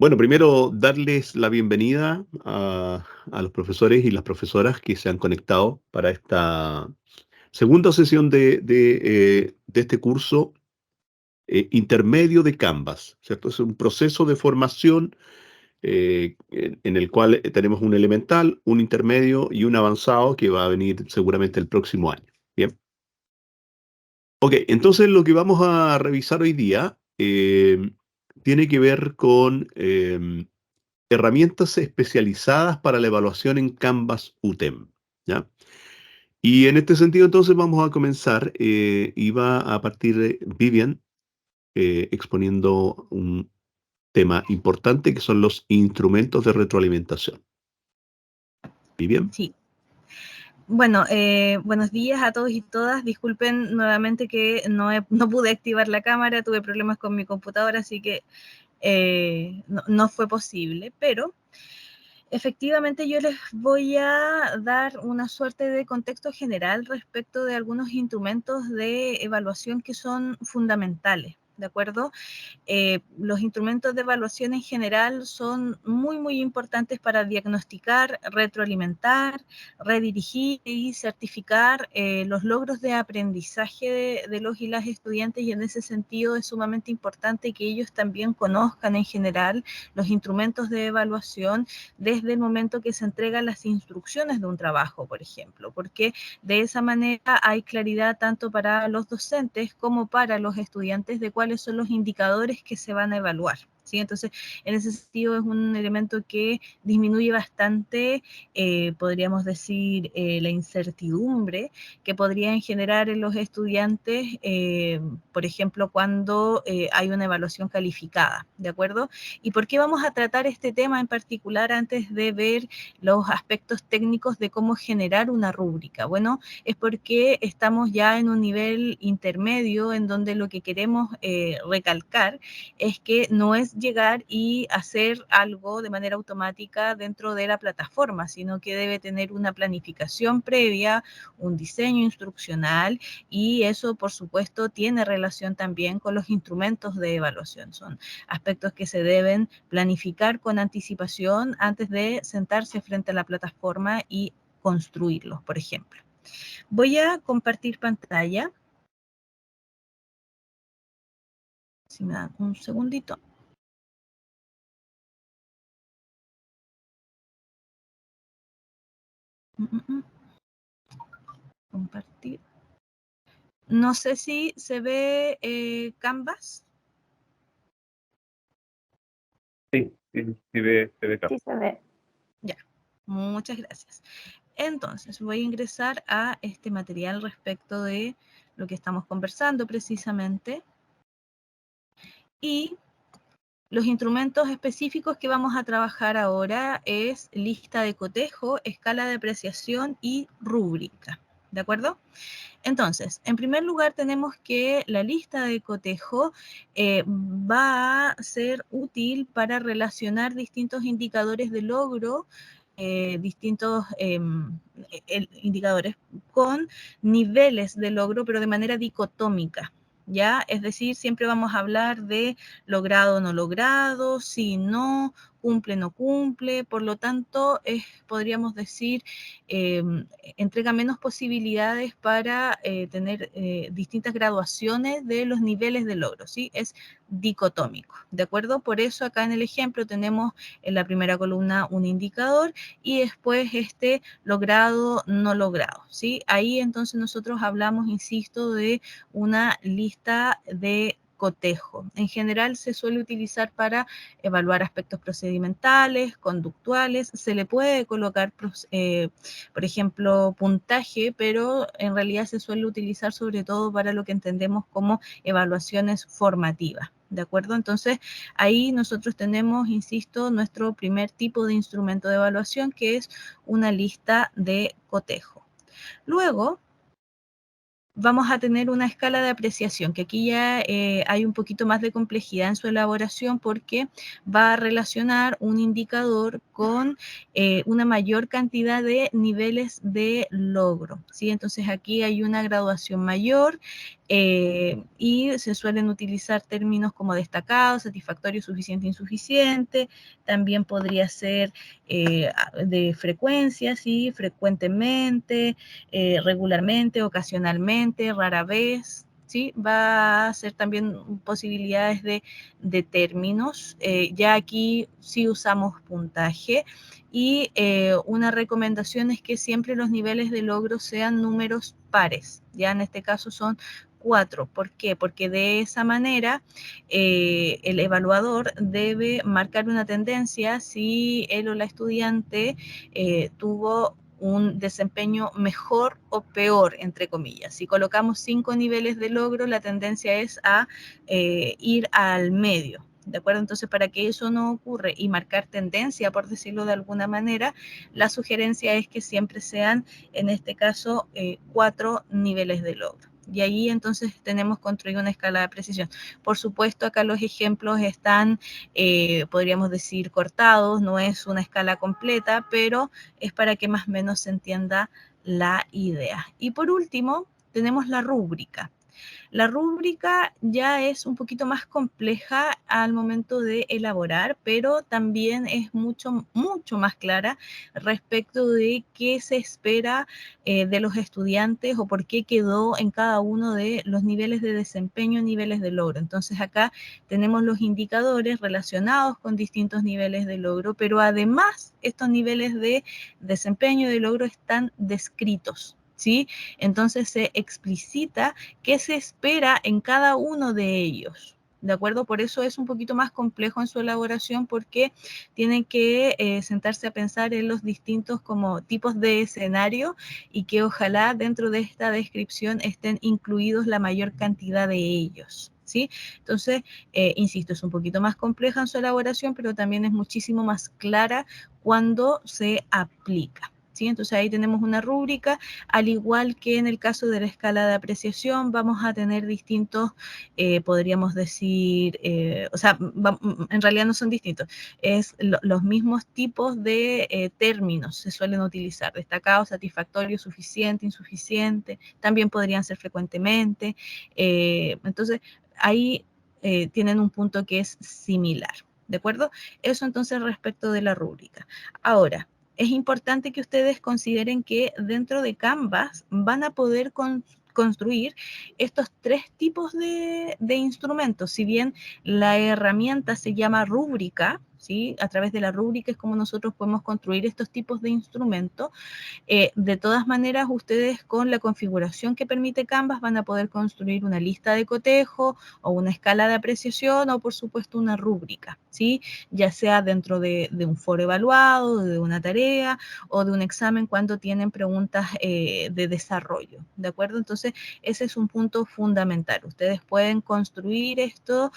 Bueno, primero darles la bienvenida a los profesores y las profesoras que se han conectado para esta segunda sesión de este curso intermedio de Canvas, ¿cierto? Es un proceso de formación en el cual tenemos un elemental, un intermedio y un avanzado que va a venir seguramente el próximo año. Bien. Ok, entonces lo que vamos a revisar hoy día tiene que ver con herramientas especializadas para la evaluación en Canvas UTEM, ¿ya? Y en este sentido, entonces, vamos a comenzar y va a partir de Vivian exponiendo un tema importante que son los instrumentos de retroalimentación. Vivian. Sí. Bueno, buenos días a todos y todas. Disculpen nuevamente que no pude activar la cámara, tuve problemas con mi computadora, así que no fue posible, pero efectivamente yo les voy a dar una suerte de contexto general respecto de algunos instrumentos de evaluación que son fundamentales, ¿de acuerdo? Los instrumentos de evaluación en general son muy importantes para diagnosticar, retroalimentar, redirigir y certificar los logros de aprendizaje de los y las estudiantes, y en ese sentido es sumamente importante que ellos también conozcan en general los instrumentos de evaluación desde el momento que se entregan las instrucciones de un trabajo, por ejemplo, porque de esa manera hay claridad tanto para los docentes como para los estudiantes de cuáles son los indicadores que se van a evaluar, ¿sí? Entonces, en ese sentido es un elemento que disminuye bastante, podríamos decir, la incertidumbre que podrían generar en los estudiantes, por ejemplo, cuando hay una evaluación calificada, ¿de acuerdo? ¿Y por qué vamos a tratar este tema en particular antes de ver los aspectos técnicos de cómo generar una rúbrica? Bueno, es porque estamos ya en un nivel intermedio en donde lo que queremos recalcar es que no es llegar y hacer algo de manera automática dentro de la plataforma, sino que debe tener una planificación previa, un diseño instruccional, y eso, por supuesto, tiene relación también con los instrumentos de evaluación. Son aspectos que se deben planificar con anticipación antes de sentarse frente a la plataforma y construirlos, por ejemplo. Voy a compartir pantalla. Si me dan un segundito. Compartir. No sé si se ve Canvas. Sí, se ve Sí, se ve. Ya, muchas gracias. Entonces, voy a ingresar a este material respecto de lo que estamos conversando precisamente. Y los instrumentos específicos que vamos a trabajar ahora es lista de cotejo, escala de apreciación y rúbrica, ¿de acuerdo? Entonces, en primer lugar tenemos que la lista de cotejo va a ser útil para relacionar distintos indicadores de logro, distintos indicadores con niveles de logro, pero de manera dicotómica, ¿ya? Es decir, siempre vamos a hablar de logrado o no logrado, sí, no, cumple, no cumple, por lo tanto, podríamos decir, entrega menos posibilidades para tener distintas graduaciones de los niveles de logro, ¿sí? Es dicotómico, ¿de acuerdo? Por eso acá en el ejemplo tenemos en la primera columna un indicador y después este logrado, no logrado, ¿sí? Ahí entonces nosotros hablamos, insisto, de una lista de cotejo. En general se suele utilizar para evaluar aspectos procedimentales, conductuales, se le puede colocar, por ejemplo, puntaje, pero en realidad se suele utilizar sobre todo para lo que entendemos como evaluaciones formativas, ¿de acuerdo? Entonces, ahí nosotros tenemos, insisto, nuestro primer tipo de instrumento de evaluación, que es una lista de cotejo. Luego, vamos a tener una escala de apreciación, que aquí ya hay un poquito más de complejidad en su elaboración porque va a relacionar un indicador con una mayor cantidad de niveles de logro, ¿sí? Entonces aquí hay una graduación mayor y se suelen utilizar términos como destacado, satisfactorio, suficiente, insuficiente. También podría ser de frecuencia, ¿sí? Frecuentemente, regularmente, ocasionalmente, rara vez. ¿Sí? Va a ser también posibilidades de términos. Ya aquí sí usamos puntaje y una recomendación es que siempre los niveles de logro sean números pares. Ya en este caso son 4. ¿Por qué? Porque de esa manera el evaluador debe marcar una tendencia si él o la estudiante tuvo un desempeño mejor o peor, entre comillas. Si colocamos 5 niveles de logro, la tendencia es a ir al medio. ¿De acuerdo? Entonces, para que eso no ocurra y marcar tendencia, por decirlo de alguna manera, la sugerencia es que siempre sean, en este caso, 4 niveles de logro. Y ahí entonces tenemos construido una escala de precisión. Por supuesto, acá los ejemplos están, podríamos decir, cortados, no es una escala completa, pero es para que más o menos se entienda la idea. Y por último, tenemos la rúbrica. La rúbrica ya es un poquito más compleja al momento de elaborar, pero también es mucho, mucho más clara respecto de qué se espera de los estudiantes o por qué quedó en cada uno de los niveles de desempeño, niveles de logro. Entonces acá tenemos los indicadores relacionados con distintos niveles de logro, pero además estos niveles de desempeño y de logro están descritos, ¿sí? Entonces se explicita qué se espera en cada uno de ellos. ¿De acuerdo? Por eso es un poquito más complejo en su elaboración porque tienen que sentarse a pensar en los distintos como tipos de escenario y que ojalá dentro de esta descripción estén incluidos la mayor cantidad de ellos. ¿Sí? Entonces, insisto, es un poquito más compleja en su elaboración, pero también es muchísimo más clara cuando se aplica. ¿Sí? Entonces ahí tenemos una rúbrica, al igual que en el caso de la escala de apreciación, vamos a tener distintos, podríamos decir, o sea, en realidad no son distintos, es los mismos tipos de términos se suelen utilizar, destacado, satisfactorio, suficiente, insuficiente, también podrían ser frecuentemente, entonces ahí tienen un punto que es similar, ¿de acuerdo? Eso entonces respecto de la rúbrica. Ahora, es importante que ustedes consideren que dentro de Canvas van a poder construir estos 3 tipos de instrumentos. Si bien la herramienta se llama rúbrica, ¿sí? A través de la rúbrica es como nosotros podemos construir estos tipos de instrumentos. De todas maneras, ustedes con la configuración que permite Canvas van a poder construir una lista de cotejo o una escala de apreciación o por supuesto una rúbrica, ¿sí? Ya sea dentro de un foro evaluado, de una tarea o de un examen cuando tienen preguntas de desarrollo, ¿de acuerdo? Entonces, ese es un punto fundamental. Ustedes pueden construir esto,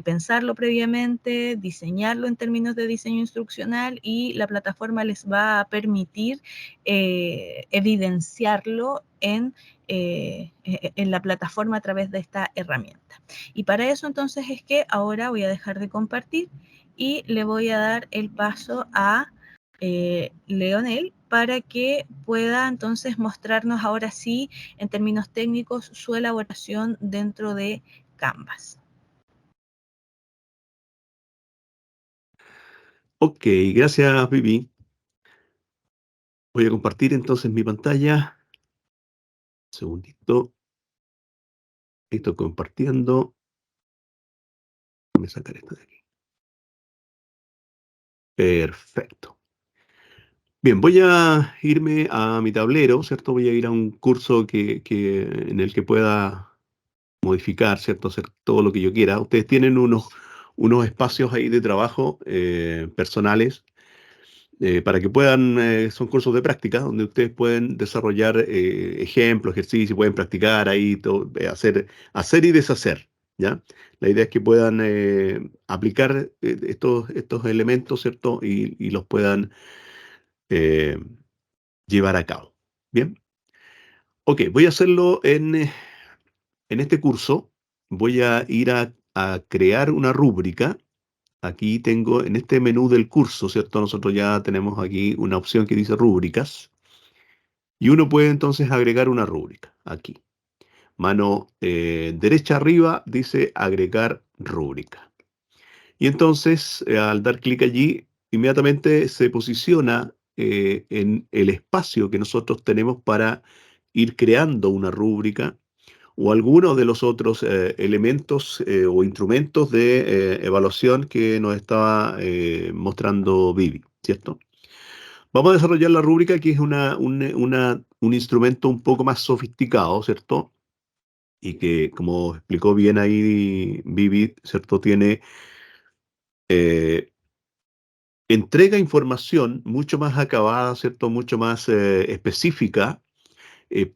pensarlo previamente, diseñarlo en términos de diseño instruccional y la plataforma les va a permitir evidenciarlo en la plataforma a través de esta herramienta. Y para eso entonces es que ahora voy a dejar de compartir y le voy a dar el paso a Leonel para que pueda entonces mostrarnos ahora sí en términos técnicos su elaboración dentro de Canvas. Ok, gracias, Vivi. Voy a compartir entonces mi pantalla. Un segundito. Estoy compartiendo. Voy a sacar esto de aquí. Perfecto. Bien, voy a irme a mi tablero, ¿cierto? Voy a ir a un curso en el que pueda modificar, ¿cierto? Hacer todo lo que yo quiera. Ustedes tienen unos espacios ahí de trabajo personales para que puedan, son cursos de práctica donde ustedes pueden desarrollar ejemplos, ejercicios, pueden practicar ahí, hacer y deshacer, ¿ya? La idea es que puedan aplicar estos elementos, ¿cierto? Y los puedan eh, llevar a cabo. Bien, ok, voy a hacerlo en este curso. Voy a ir a crear una rúbrica. Aquí tengo en este menú del curso, ¿cierto? Nosotros ya tenemos aquí una opción que dice rúbricas y uno puede entonces agregar una rúbrica aquí. mano derecha arriba dice agregar rúbrica. Y entonces, al dar clic allí, inmediatamente se posiciona en el espacio que nosotros tenemos para ir creando una rúbrica o algunos de los otros elementos o instrumentos de evaluación que nos estaba mostrando Vivi, ¿cierto? Vamos a desarrollar la rúbrica, que es un instrumento un poco más sofisticado, ¿cierto? Y que, como explicó bien ahí Vivi, ¿cierto? Tiene, eh, entrega información mucho más acabada, ¿cierto? Mucho más específica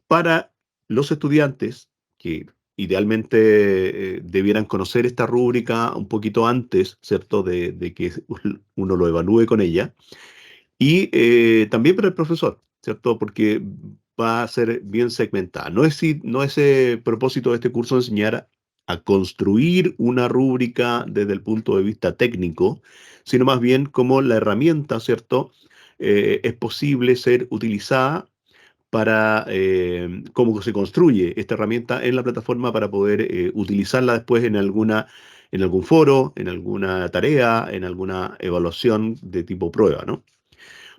para los estudiantes que idealmente debieran conocer esta rúbrica un poquito antes, ¿cierto? De que uno lo evalúe con ella. Y también para el profesor, ¿cierto? Porque va a ser bien segmentada. No es propósito de este curso enseñar a construir una rúbrica desde el punto de vista técnico, sino más bien como la herramienta, ¿cierto? Es posible ser utilizada para cómo se construye esta herramienta en la plataforma para poder utilizarla después en algún foro, en alguna tarea, en alguna evaluación de tipo prueba, ¿no?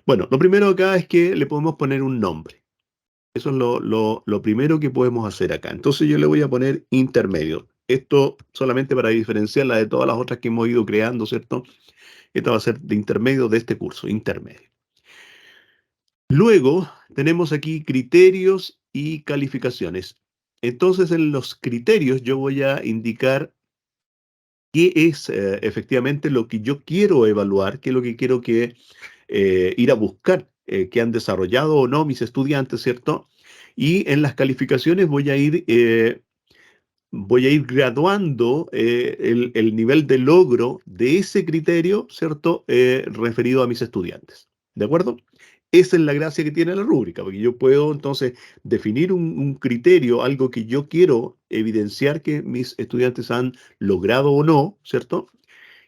Bueno, lo primero acá es que le podemos poner un nombre. Eso es lo primero que podemos hacer acá. Entonces yo le voy a poner intermedio. Esto solamente para diferenciarla de todas las otras que hemos ido creando, ¿cierto? Esta va a ser de intermedio de este curso, intermedio. Luego tenemos aquí criterios y calificaciones. Entonces en los criterios yo voy a indicar qué es efectivamente lo que yo quiero evaluar, qué es lo que quiero que ir a buscar que han desarrollado o no mis estudiantes, ¿cierto? Y en las calificaciones voy a ir graduando el nivel de logro de ese criterio, ¿cierto? Referido a mis estudiantes. ¿De acuerdo? Esa es la gracia que tiene la rúbrica, porque yo puedo entonces definir un criterio, algo que yo quiero evidenciar que mis estudiantes han logrado o no, ¿cierto?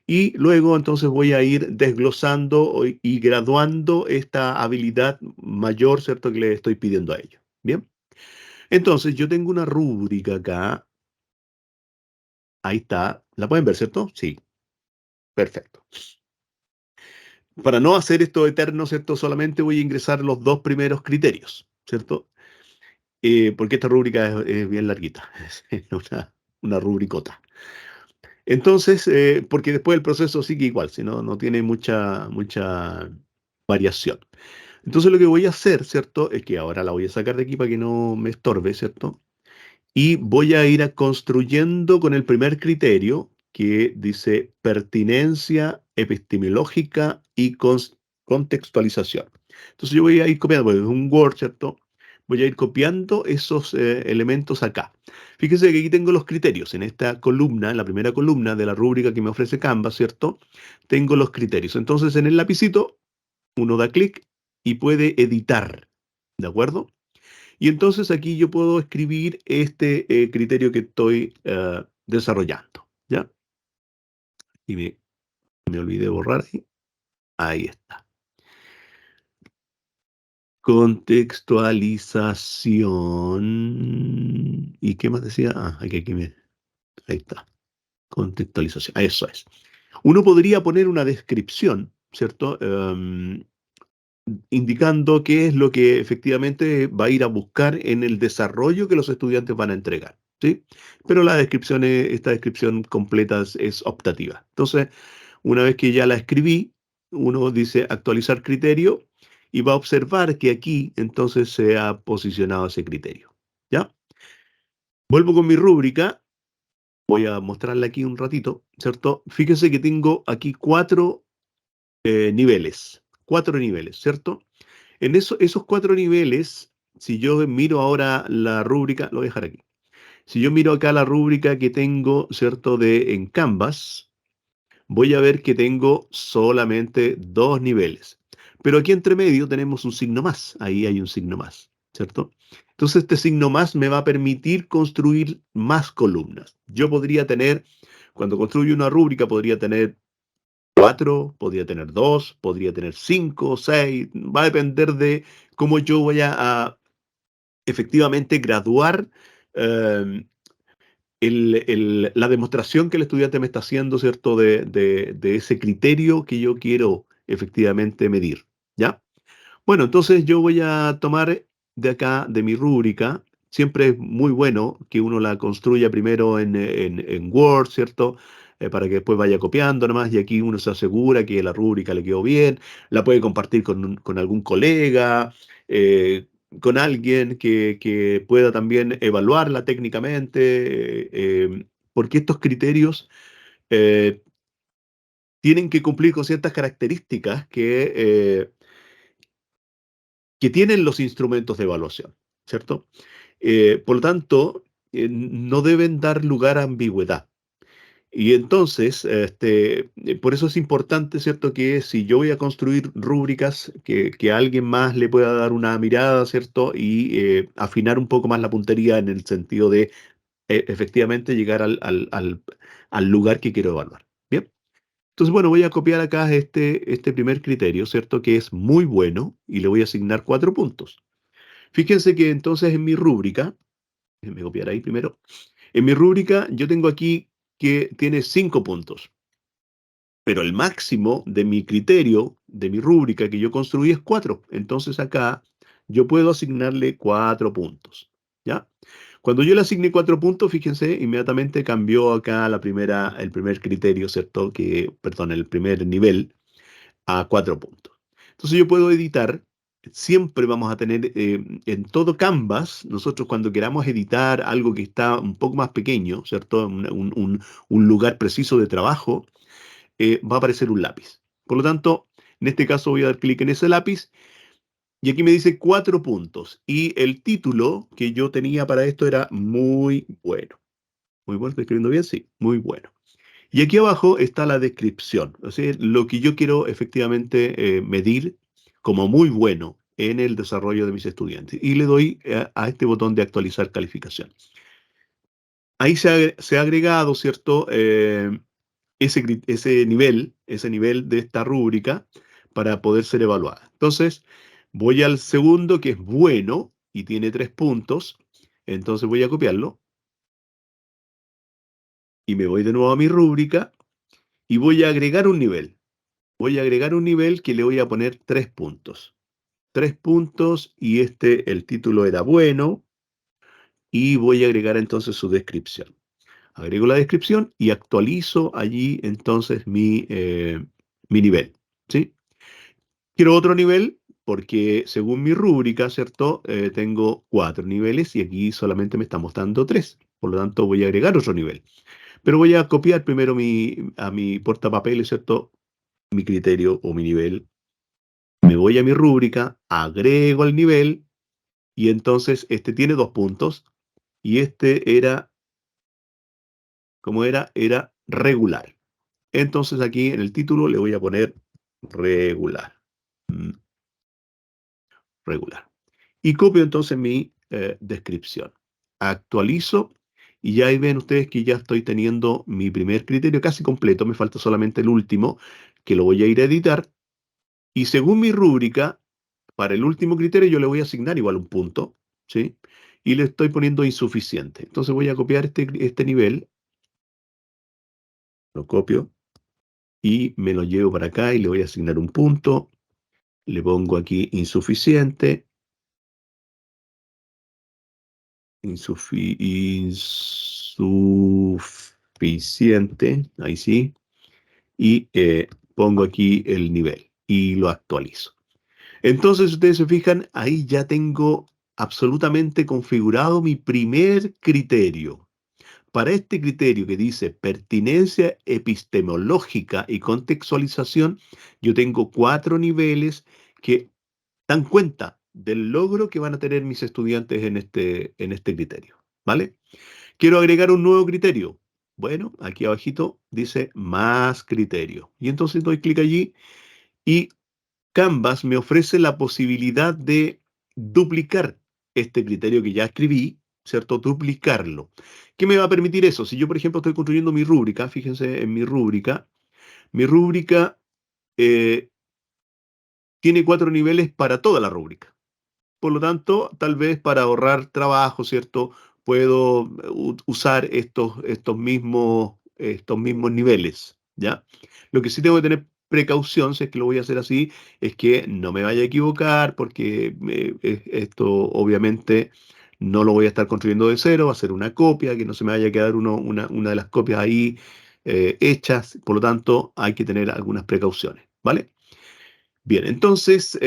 Y luego entonces voy a ir desglosando y graduando esta habilidad mayor, ¿cierto? Que le estoy pidiendo a ellos. Bien. Entonces yo tengo una rúbrica acá. Ahí está. ¿La pueden ver, cierto? Sí. Perfecto. Para no hacer esto eterno, ¿cierto? Solamente voy a ingresar los dos primeros criterios, ¿cierto? Porque esta rúbrica es bien larguita. Es una rubricota. Entonces, porque después el proceso sigue igual, si no, no tiene mucha variación. Entonces lo que voy a hacer, ¿cierto? Es que ahora la voy a sacar de aquí para que no me estorbe, ¿cierto? Y voy a ir construyendo con el primer criterio que dice pertinencia epistemológica y contextualización. Entonces yo voy a ir copiando, porque es un Word, ¿cierto? Voy a ir copiando esos elementos acá. Fíjense que aquí tengo los criterios. En esta columna, en la primera columna de la rúbrica que me ofrece Canva, ¿cierto? Tengo los criterios. Entonces en el lapicito uno da clic y puede editar, ¿de acuerdo? Y entonces aquí yo puedo escribir este criterio que estoy desarrollando, ¿ya? Y me olvidé borrar ahí. Ahí está. Contextualización. ¿Y qué más decía? Ah, ahí está. Contextualización. Eso es. Uno podría poner una descripción, ¿cierto? Indicando qué es lo que efectivamente va a ir a buscar en el desarrollo que los estudiantes van a entregar, ¿sí? Pero esta descripción completa es optativa. Entonces, una vez que ya la escribí, uno dice actualizar criterio y va a observar que aquí entonces se ha posicionado ese criterio, ¿ya? Vuelvo con mi rúbrica, voy a mostrarla aquí un ratito, ¿cierto? Fíjense que tengo aquí cuatro niveles, ¿cierto? En esos cuatro niveles, si yo miro ahora la rúbrica, lo voy a dejar aquí. Si yo miro acá la rúbrica que tengo, ¿cierto? En Canvas, voy a ver que tengo solamente dos niveles. Pero aquí entre medio tenemos un signo más. Ahí hay un signo más, ¿cierto? Entonces este signo más me va a permitir construir más columnas. Yo podría tener, cuando construyo una rúbrica, podría tener cuatro, podría tener dos, podría tener cinco, seis, va a depender de cómo yo vaya a efectivamente graduar eh, la demostración que el estudiante me está haciendo, ¿cierto? De ese criterio que yo quiero efectivamente medir, ¿ya? Bueno, entonces yo voy a tomar de acá, de mi rúbrica. Siempre es muy bueno que uno la construya primero en Word, ¿cierto? Para que después vaya copiando nomás y aquí uno se asegura que la rúbrica le quedó bien, la puede compartir con algún colega, con alguien que pueda también evaluarla técnicamente, porque estos criterios eh, tienen que cumplir con ciertas características que tienen los instrumentos de evaluación, ¿cierto? Por lo tanto, no deben dar lugar a ambigüedad. Y entonces, por eso es importante, ¿cierto? Que si yo voy a construir rúbricas, que alguien más le pueda dar una mirada, ¿cierto? Y afinar un poco más la puntería en el sentido de efectivamente llegar al lugar que quiero evaluar. Bien. Entonces, bueno, voy a copiar acá este primer criterio, ¿cierto? Que es muy bueno y le voy a asignar 4 puntos. Fíjense que entonces en mi rúbrica, déjenme copiar ahí primero, en mi rúbrica yo tengo aquí que tiene 5 puntos, pero el máximo de mi criterio, de mi rúbrica que yo construí es 4. Entonces acá yo puedo asignarle 4 puntos, ¿ya? Cuando yo le asigné 4 puntos, fíjense, inmediatamente cambió acá el primer criterio, ¿cierto? Perdón, el primer nivel a 4 puntos. Entonces yo puedo editar, siempre vamos a tener en todo Canvas, nosotros cuando queramos editar algo que está un poco más pequeño, ¿cierto? Un lugar preciso de trabajo, va a aparecer un lápiz. Por lo tanto, en este caso voy a dar clic en ese lápiz y aquí me dice 4 puntos. Y el título que yo tenía para esto era muy bueno. Muy bueno, ¿estoy escribiendo bien? Sí, muy bueno. Y aquí abajo está la descripción, o sea, lo que yo quiero efectivamente medir como muy bueno en el desarrollo de mis estudiantes. Y le doy a este botón de actualizar calificación. Ahí se ha agregado, ¿cierto? Ese nivel de esta rúbrica para poder ser evaluada. Entonces, voy al segundo, que es bueno, y tiene 3 puntos. Entonces voy a copiarlo y me voy de nuevo a mi rúbrica y voy a agregar un nivel. Voy a agregar un nivel que le voy a poner 3 puntos. 3 puntos y el título era bueno y voy a agregar entonces su descripción. Agrego la descripción y actualizo allí entonces mi nivel, ¿sí? Quiero otro nivel porque según mi rúbrica, ¿cierto? Tengo 4 niveles y aquí solamente me está mostrando 3. Por lo tanto, voy a agregar otro nivel. Pero voy a copiar primero a mi portapapeles, ¿cierto? Mi criterio o mi nivel. Me voy a mi rúbrica, agrego el nivel y entonces este tiene 2 puntos y este era, ¿cómo era? Era regular. Entonces aquí en el título le voy a poner regular. mm, Regular. Y copio entonces mi descripción. Actualizo y ya ahí ven ustedes que ya estoy teniendo mi primer criterio casi completo. Me falta solamente el último, que lo voy a ir a editar. Y según mi rúbrica, para el último criterio yo le voy a asignar igual un punto, ¿sí? Y le estoy poniendo insuficiente. Entonces voy a copiar este nivel, lo copio y me lo llevo para acá y le voy a asignar un punto. Le pongo aquí insuficiente, insuficiente, ahí sí, y pongo aquí el nivel y lo actualizo. Entonces, si ustedes se fijan, ahí ya tengo absolutamente configurado mi primer criterio. Para este criterio que dice pertinencia epistemológica y contextualización, yo tengo 4 niveles que dan cuenta del logro que van a tener mis estudiantes en este criterio. ¿Vale? Quiero agregar un nuevo criterio. Bueno, aquí abajito dice más criterio. Y entonces doy clic allí y Canvas me ofrece la posibilidad de duplicar este criterio que ya escribí, ¿cierto? Duplicarlo. ¿Qué me va a permitir eso? Si yo, por ejemplo, estoy construyendo mi rúbrica, fíjense en mi rúbrica eh, tiene 4 niveles para toda la rúbrica. Por lo tanto, tal vez para ahorrar trabajo, ¿cierto? puedo usar estos mismos niveles, ¿ya? Lo que sí tengo que tener precaución, si es que lo voy a hacer así, es que no me vaya a equivocar, porque esto obviamente no lo voy a estar construyendo de cero, va a ser una copia, que no se me vaya a quedar una de las copias ahí hechas, por lo tanto hay que tener algunas precauciones, ¿vale? Bien, entonces,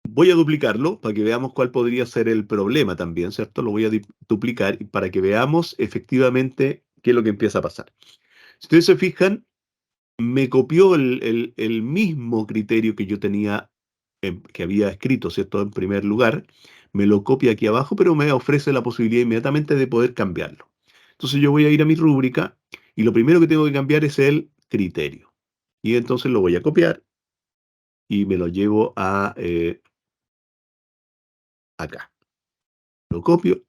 voy a duplicarlo para que veamos cuál podría ser el problema también, ¿cierto? Lo voy a duplicar para que veamos efectivamente qué es lo que empieza a pasar. Si ustedes se fijan, me copió el mismo criterio que yo tenía, que había escrito, ¿cierto? En primer lugar, me lo copia aquí abajo, pero me ofrece la posibilidad inmediatamente de poder cambiarlo. Entonces yo voy a ir a mi rúbrica y lo primero que tengo que cambiar es el criterio. Y entonces lo voy a copiar y me lo llevo a acá. Lo copio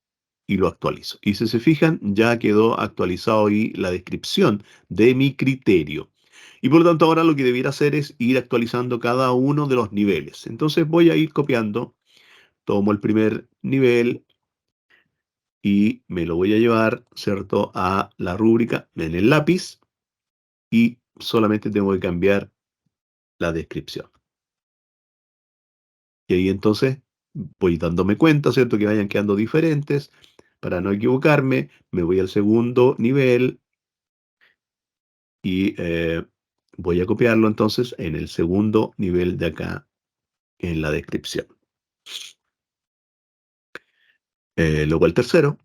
y lo actualizo. Y si se fijan, ya quedó actualizado ahí la descripción de mi criterio. Y por lo tanto, ahora lo que debiera hacer es ir actualizando cada uno de los niveles. Entonces voy a ir copiando, tomo el primer nivel y me lo voy a llevar, ¿cierto?, a la rúbrica en el lápiz y solamente tengo que cambiar la descripción. Y ahí entonces voy dándome cuenta, ¿cierto?, que vayan quedando diferentes. Para no equivocarme, me voy al segundo nivel y voy a copiarlo entonces en el segundo nivel de acá en la descripción. Luego el tercero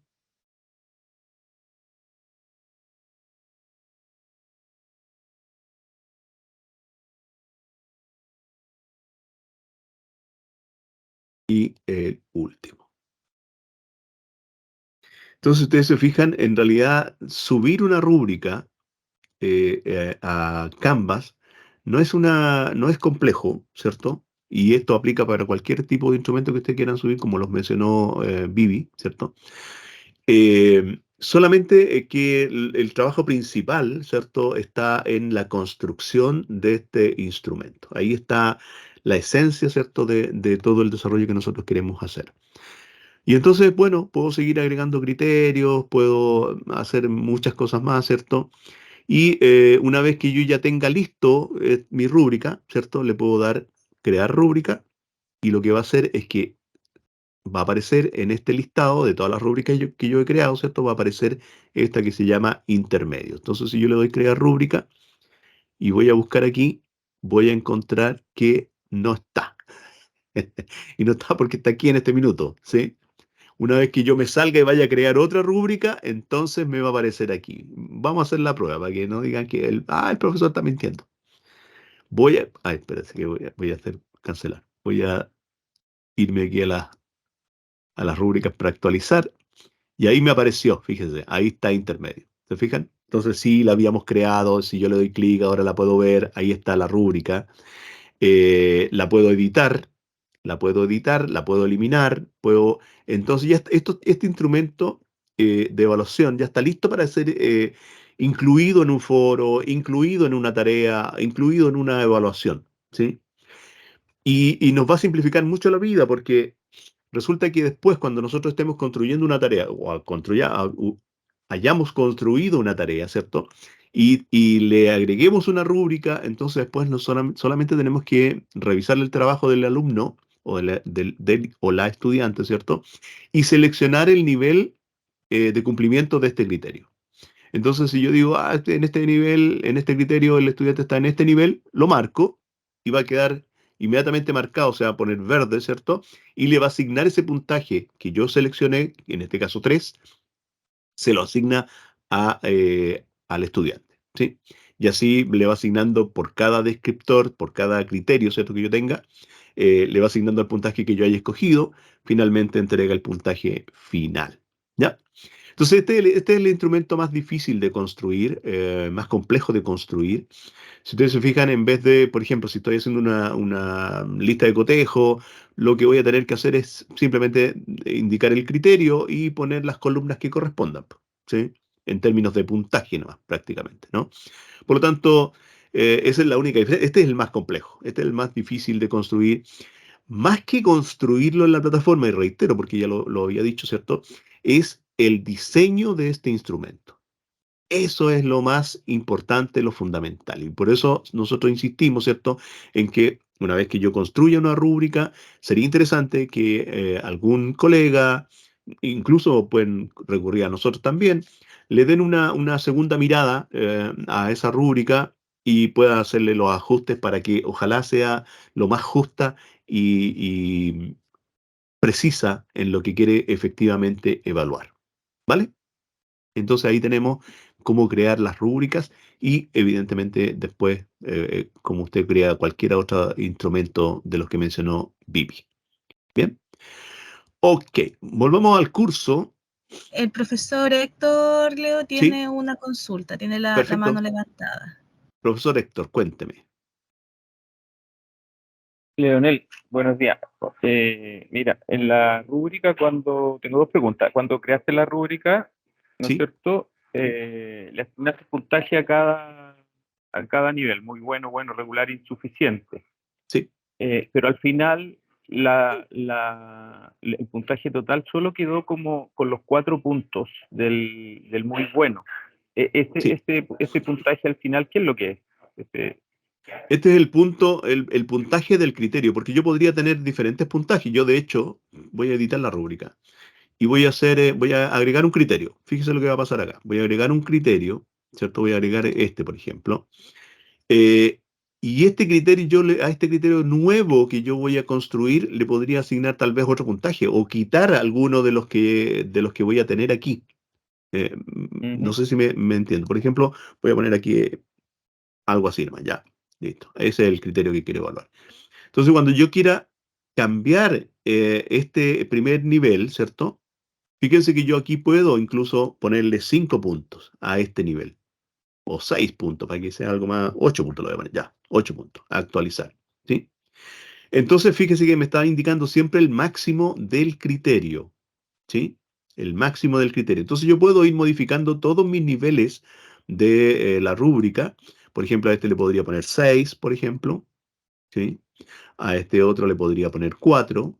y el último. Entonces, ustedes se fijan, en realidad subir una rúbrica a Canvas no es complejo, ¿cierto? Y esto aplica para cualquier tipo de instrumento que ustedes quieran subir, como los mencionó Vivi, ¿cierto? Solamente que el trabajo principal, ¿cierto?, está en la construcción de este instrumento. Ahí está la esencia, ¿cierto?, de todo el desarrollo que nosotros queremos hacer. Y entonces, bueno, puedo seguir agregando criterios, puedo hacer muchas cosas más, ¿cierto? Y una vez que yo ya tenga listo mi rúbrica, ¿cierto? Le puedo dar crear rúbrica y lo que va a hacer es que va a aparecer en este listado de todas las rúbricas que yo he creado, ¿cierto? Va a aparecer esta que se llama intermedio. Entonces, si yo le doy crear rúbrica y voy a buscar aquí, voy a encontrar que no está. Y no está porque está aquí en este minuto, ¿sí? Una vez que yo me salga y vaya a crear otra rúbrica, entonces me va a aparecer aquí. Vamos a hacer la prueba para que no digan que el profesor está mintiendo. Espérate que voy a hacer cancelar. Voy a irme aquí a las rúbricas para actualizar. Y ahí me apareció, fíjense, ahí está intermedio. ¿Se fijan? Entonces sí, la habíamos creado, si yo le doy clic, ahora la puedo ver, ahí está la rúbrica. La puedo editar, la puedo eliminar, entonces ya este instrumento de evaluación ya está listo para ser incluido en un foro, incluido en una tarea, incluido en una evaluación, ¿sí? Y nos va a simplificar mucho la vida porque resulta que después, cuando nosotros estemos construyendo una tarea o hayamos construido una tarea, ¿cierto? Y le agreguemos una rúbrica, entonces después no solamente tenemos que revisar el trabajo del alumno o la estudiante, ¿cierto? Y seleccionar el nivel de cumplimiento de este criterio. Entonces, si yo digo, en este nivel, en este criterio, el estudiante está en este nivel, lo marco y va a quedar inmediatamente marcado, se va a poner verde, ¿cierto? Y le va a asignar ese puntaje que yo seleccioné, en este caso 3, se lo asigna al estudiante, ¿sí? Y así le va asignando por cada descriptor, por cada criterio, ¿cierto?, que yo tenga, le va asignando el puntaje que yo haya escogido, finalmente entrega el puntaje final, ¿ya? Entonces, este es el instrumento más difícil de construir, más complejo de construir. Si ustedes se fijan, en vez de, por ejemplo, si estoy haciendo una lista de cotejo, lo que voy a tener que hacer es simplemente indicar el criterio y poner las columnas que correspondan, ¿sí? En términos de puntaje nomás, prácticamente, ¿no? Por lo tanto, esa es la única diferencia. Este es el más complejo, este es el más difícil de construir. más que construirlo en la plataforma, y reitero, porque ya lo había dicho, ¿cierto? Es el diseño de este instrumento. Eso es lo más importante, lo fundamental. Y por eso nosotros insistimos, ¿cierto?, en que una vez que yo construya una rúbrica, sería interesante que algún colega, incluso pueden recurrir a nosotros también, le den una segunda mirada a esa rúbrica y pueda hacerle los ajustes para que ojalá sea lo más justa y precisa en lo que quiere efectivamente evaluar. ¿Vale? Entonces ahí tenemos cómo crear las rúbricas y evidentemente después cómo usted crea cualquier otro instrumento de los que mencionó Vivi. Bien. Ok, volvamos al curso. El profesor Héctor Leo Sí, tiene una consulta, tiene la mano perfecto. levantada. Profesor Héctor, cuénteme. Leonel, buenos días. Mira, en la rúbrica, tengo dos preguntas. Cuando creaste la rúbrica, ¿no es Sí, cierto? Le asignaste puntaje a cada nivel, muy bueno, bueno, regular, insuficiente. sí, Pero al final, el puntaje total solo quedó como con los 4 puntos del muy bueno. sí. Ese puntaje al final, ¿qué es lo que es? Este, Este es el punto, el puntaje del criterio, porque yo podría tener diferentes puntajes. Yo, de hecho, voy a editar la rúbrica y voy a agregar un criterio. Fíjese lo que va a pasar acá. Voy a agregar un criterio, ¿cierto? Voy a agregar este, por ejemplo. Eh, y este criterio, a este criterio nuevo que yo voy a construir, le podría asignar tal vez otro puntaje o quitar alguno de los que voy a tener aquí. No ujú. sé si me entiendo. Por ejemplo, voy a poner aquí algo así nomás, ya. Listo. Ese es el criterio que quiero evaluar. Entonces, cuando yo quiera cambiar este primer nivel, ¿cierto? Fíjense que yo aquí puedo incluso ponerle 5 puntos a este nivel. O 6 puntos, para que sea algo más, 8 puntos lo voy a poner, ya, 8 puntos, a actualizar, ¿sí? Entonces, fíjese que me está indicando siempre el máximo del criterio, ¿sí? El máximo del criterio. Entonces, yo puedo ir modificando todos mis niveles de la rúbrica. Por ejemplo, a este le podría poner 6, por ejemplo, ¿sí? A este otro le podría poner 4.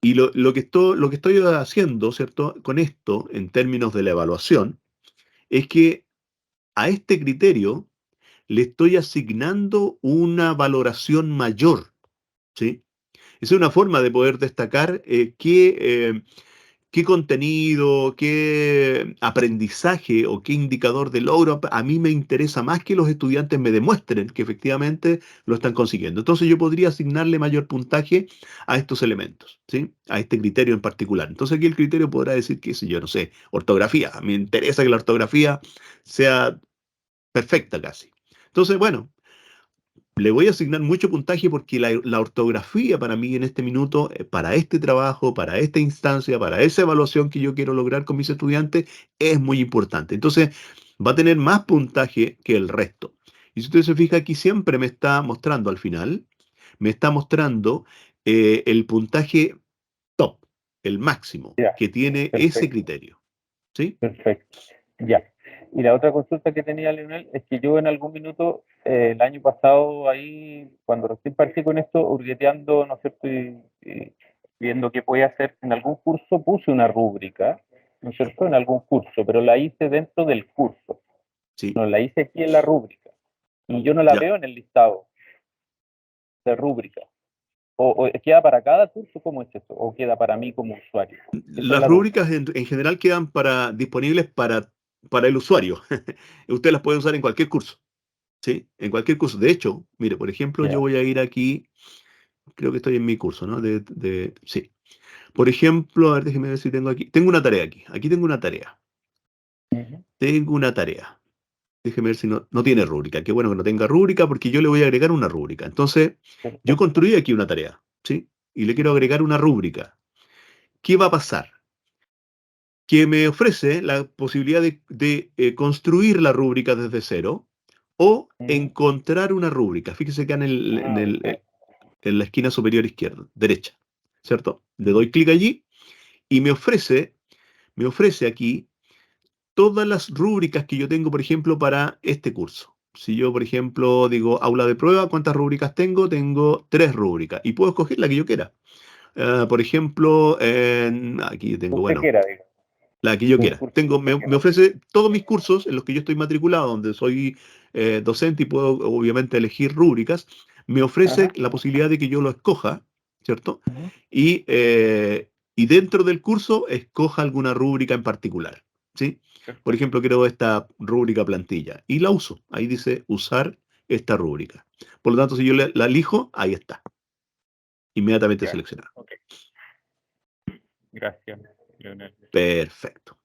Y lo que estoy haciendo, ¿cierto? Con esto, en términos de la evaluación, es que a este criterio le estoy asignando una valoración mayor, ¿sí? Esa es una forma de poder destacar qué contenido, qué aprendizaje o qué indicador de logro a mí me interesa más que los estudiantes me demuestren que efectivamente lo están consiguiendo. Entonces yo podría asignarle mayor puntaje a estos elementos, ¿sí? A este criterio en particular. Entonces aquí el criterio podrá decir que, si yo no sé, ortografía. Me interesa que la ortografía sea perfecta casi. Entonces, bueno, le voy a asignar mucho puntaje porque la ortografía para mí en este minuto, para este trabajo, para esta instancia, para esa evaluación que yo quiero lograr con mis estudiantes, es muy importante. Entonces, va a tener más puntaje que el resto. Y si usted se fija aquí, siempre me está mostrando al final, me está mostrando el puntaje top, el máximo Ya, que tiene ese perfecto. criterio. ¿Sí? Perfecto, ya. Y la otra consulta que tenía Leonel es que yo en algún minuto, el año pasado, ahí, cuando recién partí con esto, hurgueteando, ¿no es cierto? Y viendo qué podía hacer, en algún curso puse una rúbrica, ¿no es cierto? En algún curso, pero la hice dentro del curso, Sí, no la hice aquí en la rúbrica. Y yo no la ya. veo en el listado de rúbrica. O queda para cada curso, ¿cómo es eso? ¿O queda para mí como usuario? Esa es Las la duda. rúbricas en general quedan disponibles para el usuario. Usted las puede usar en cualquier curso, ¿sí? En cualquier curso. De hecho, mire, por ejemplo, yo Ya. voy a ir aquí, creo que estoy en mi curso, ¿no? Sí. Por ejemplo, a ver, déjeme ver si tengo aquí. Tengo una tarea aquí. Aquí tengo una tarea. Ujú. Tengo una tarea. Déjeme ver si no tiene rúbrica. Qué bueno que no tenga rúbrica porque yo le voy a agregar una rúbrica. Entonces, yo Perfecto. construí aquí una tarea, ¿sí? Y le quiero agregar una rúbrica. ¿Qué va a pasar? Que me ofrece la posibilidad de construir la rúbrica desde cero o Ujú. encontrar una rúbrica. Fíjese que Ah, perfecto. en la esquina superior izquierda, derecha, ¿cierto? Le doy clic allí y me ofrece aquí todas las rúbricas que yo tengo, por ejemplo, para este curso. Si yo, por ejemplo, digo aula de prueba, ¿cuántas rúbricas tengo? Tengo 3 rúbricas y puedo escoger la que yo quiera. Por ejemplo, aquí tengo, Usted bueno, quiera, digo, la que yo un quiera. curso que usted Me quiera. ofrece todos mis cursos en los que yo estoy matriculado, donde soy docente y puedo obviamente elegir rúbricas. Me ofrece Ajá. la posibilidad de que yo lo escoja, ¿cierto? Ujú. Y dentro del curso escoja alguna rúbrica en particular, ¿sí? Por Perfecto. ejemplo, quiero esta rúbrica plantilla y la uso. Ahí dice usar esta rúbrica. Por lo tanto, si yo la elijo, ahí está, inmediatamente Ya. seleccionada. Ok. Gracias, Leonel. Perfecto.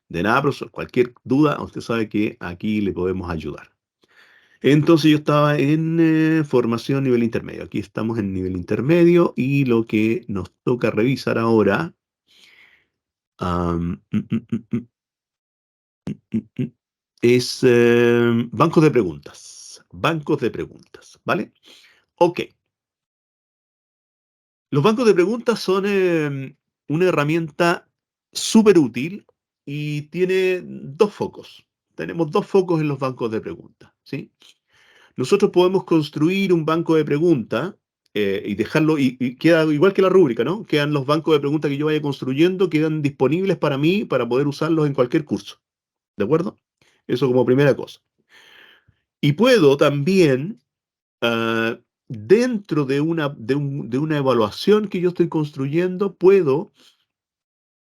De nada, profesor. Cualquier duda, usted sabe que aquí le podemos ayudar. Entonces yo estaba en formación nivel intermedio. Aquí estamos en nivel intermedio y lo que nos toca revisar ahora am, mm, mm, mm, mm, mm, es bancos de preguntas. Bancos de preguntas, ¿vale? Ok. Los bancos de preguntas son una herramienta súper útil y tiene dos focos. Tenemos dos focos en los bancos de preguntas, ¿sí? Nosotros podemos construir un banco de preguntas y dejarlo, y queda igual que la rúbrica, ¿no? Quedan los bancos de preguntas que yo vaya construyendo, quedan disponibles para mí para poder usarlos en cualquier curso, ¿de acuerdo? Eso como primera cosa. Y puedo también, dentro de una evaluación que yo estoy construyendo, puedo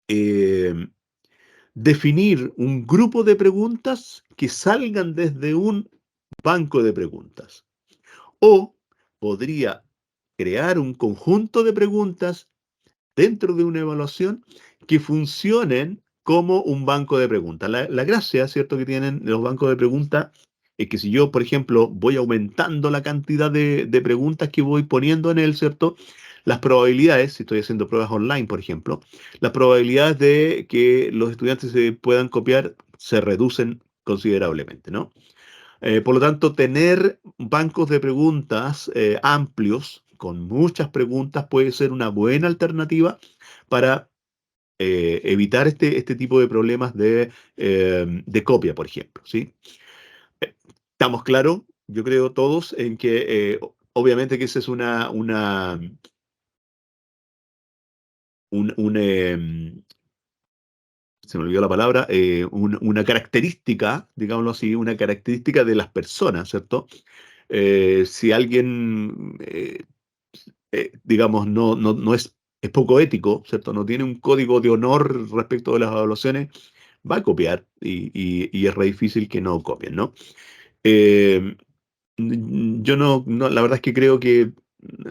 eh, definir un grupo de preguntas que salgan desde un banco de preguntas. O podría crear un conjunto de preguntas dentro de una evaluación que funcionen como un banco de preguntas. La gracia, ¿cierto?, que tienen los bancos de preguntas es que si yo, por ejemplo, voy aumentando la cantidad de preguntas que voy poniendo en él, ¿cierto? Las probabilidades, si estoy haciendo pruebas online, por ejemplo, las probabilidades de que los estudiantes se puedan copiar se reducen considerablemente, ¿no? Por lo tanto, tener bancos de preguntas amplios, con muchas preguntas, puede ser una buena alternativa para evitar este tipo de problemas de copia, por ejemplo, ¿sí? ¿Estamos claros? Yo creo todos en que obviamente que esa es se me olvidó la palabra, una característica, digámoslo así, una característica de las personas, ¿cierto? Si alguien, digamos, no es poco ético, ¿cierto? No tiene un código de honor respecto de las evaluaciones, va a copiar y es re difícil que no copien, ¿no? Eh, yo la verdad es que creo que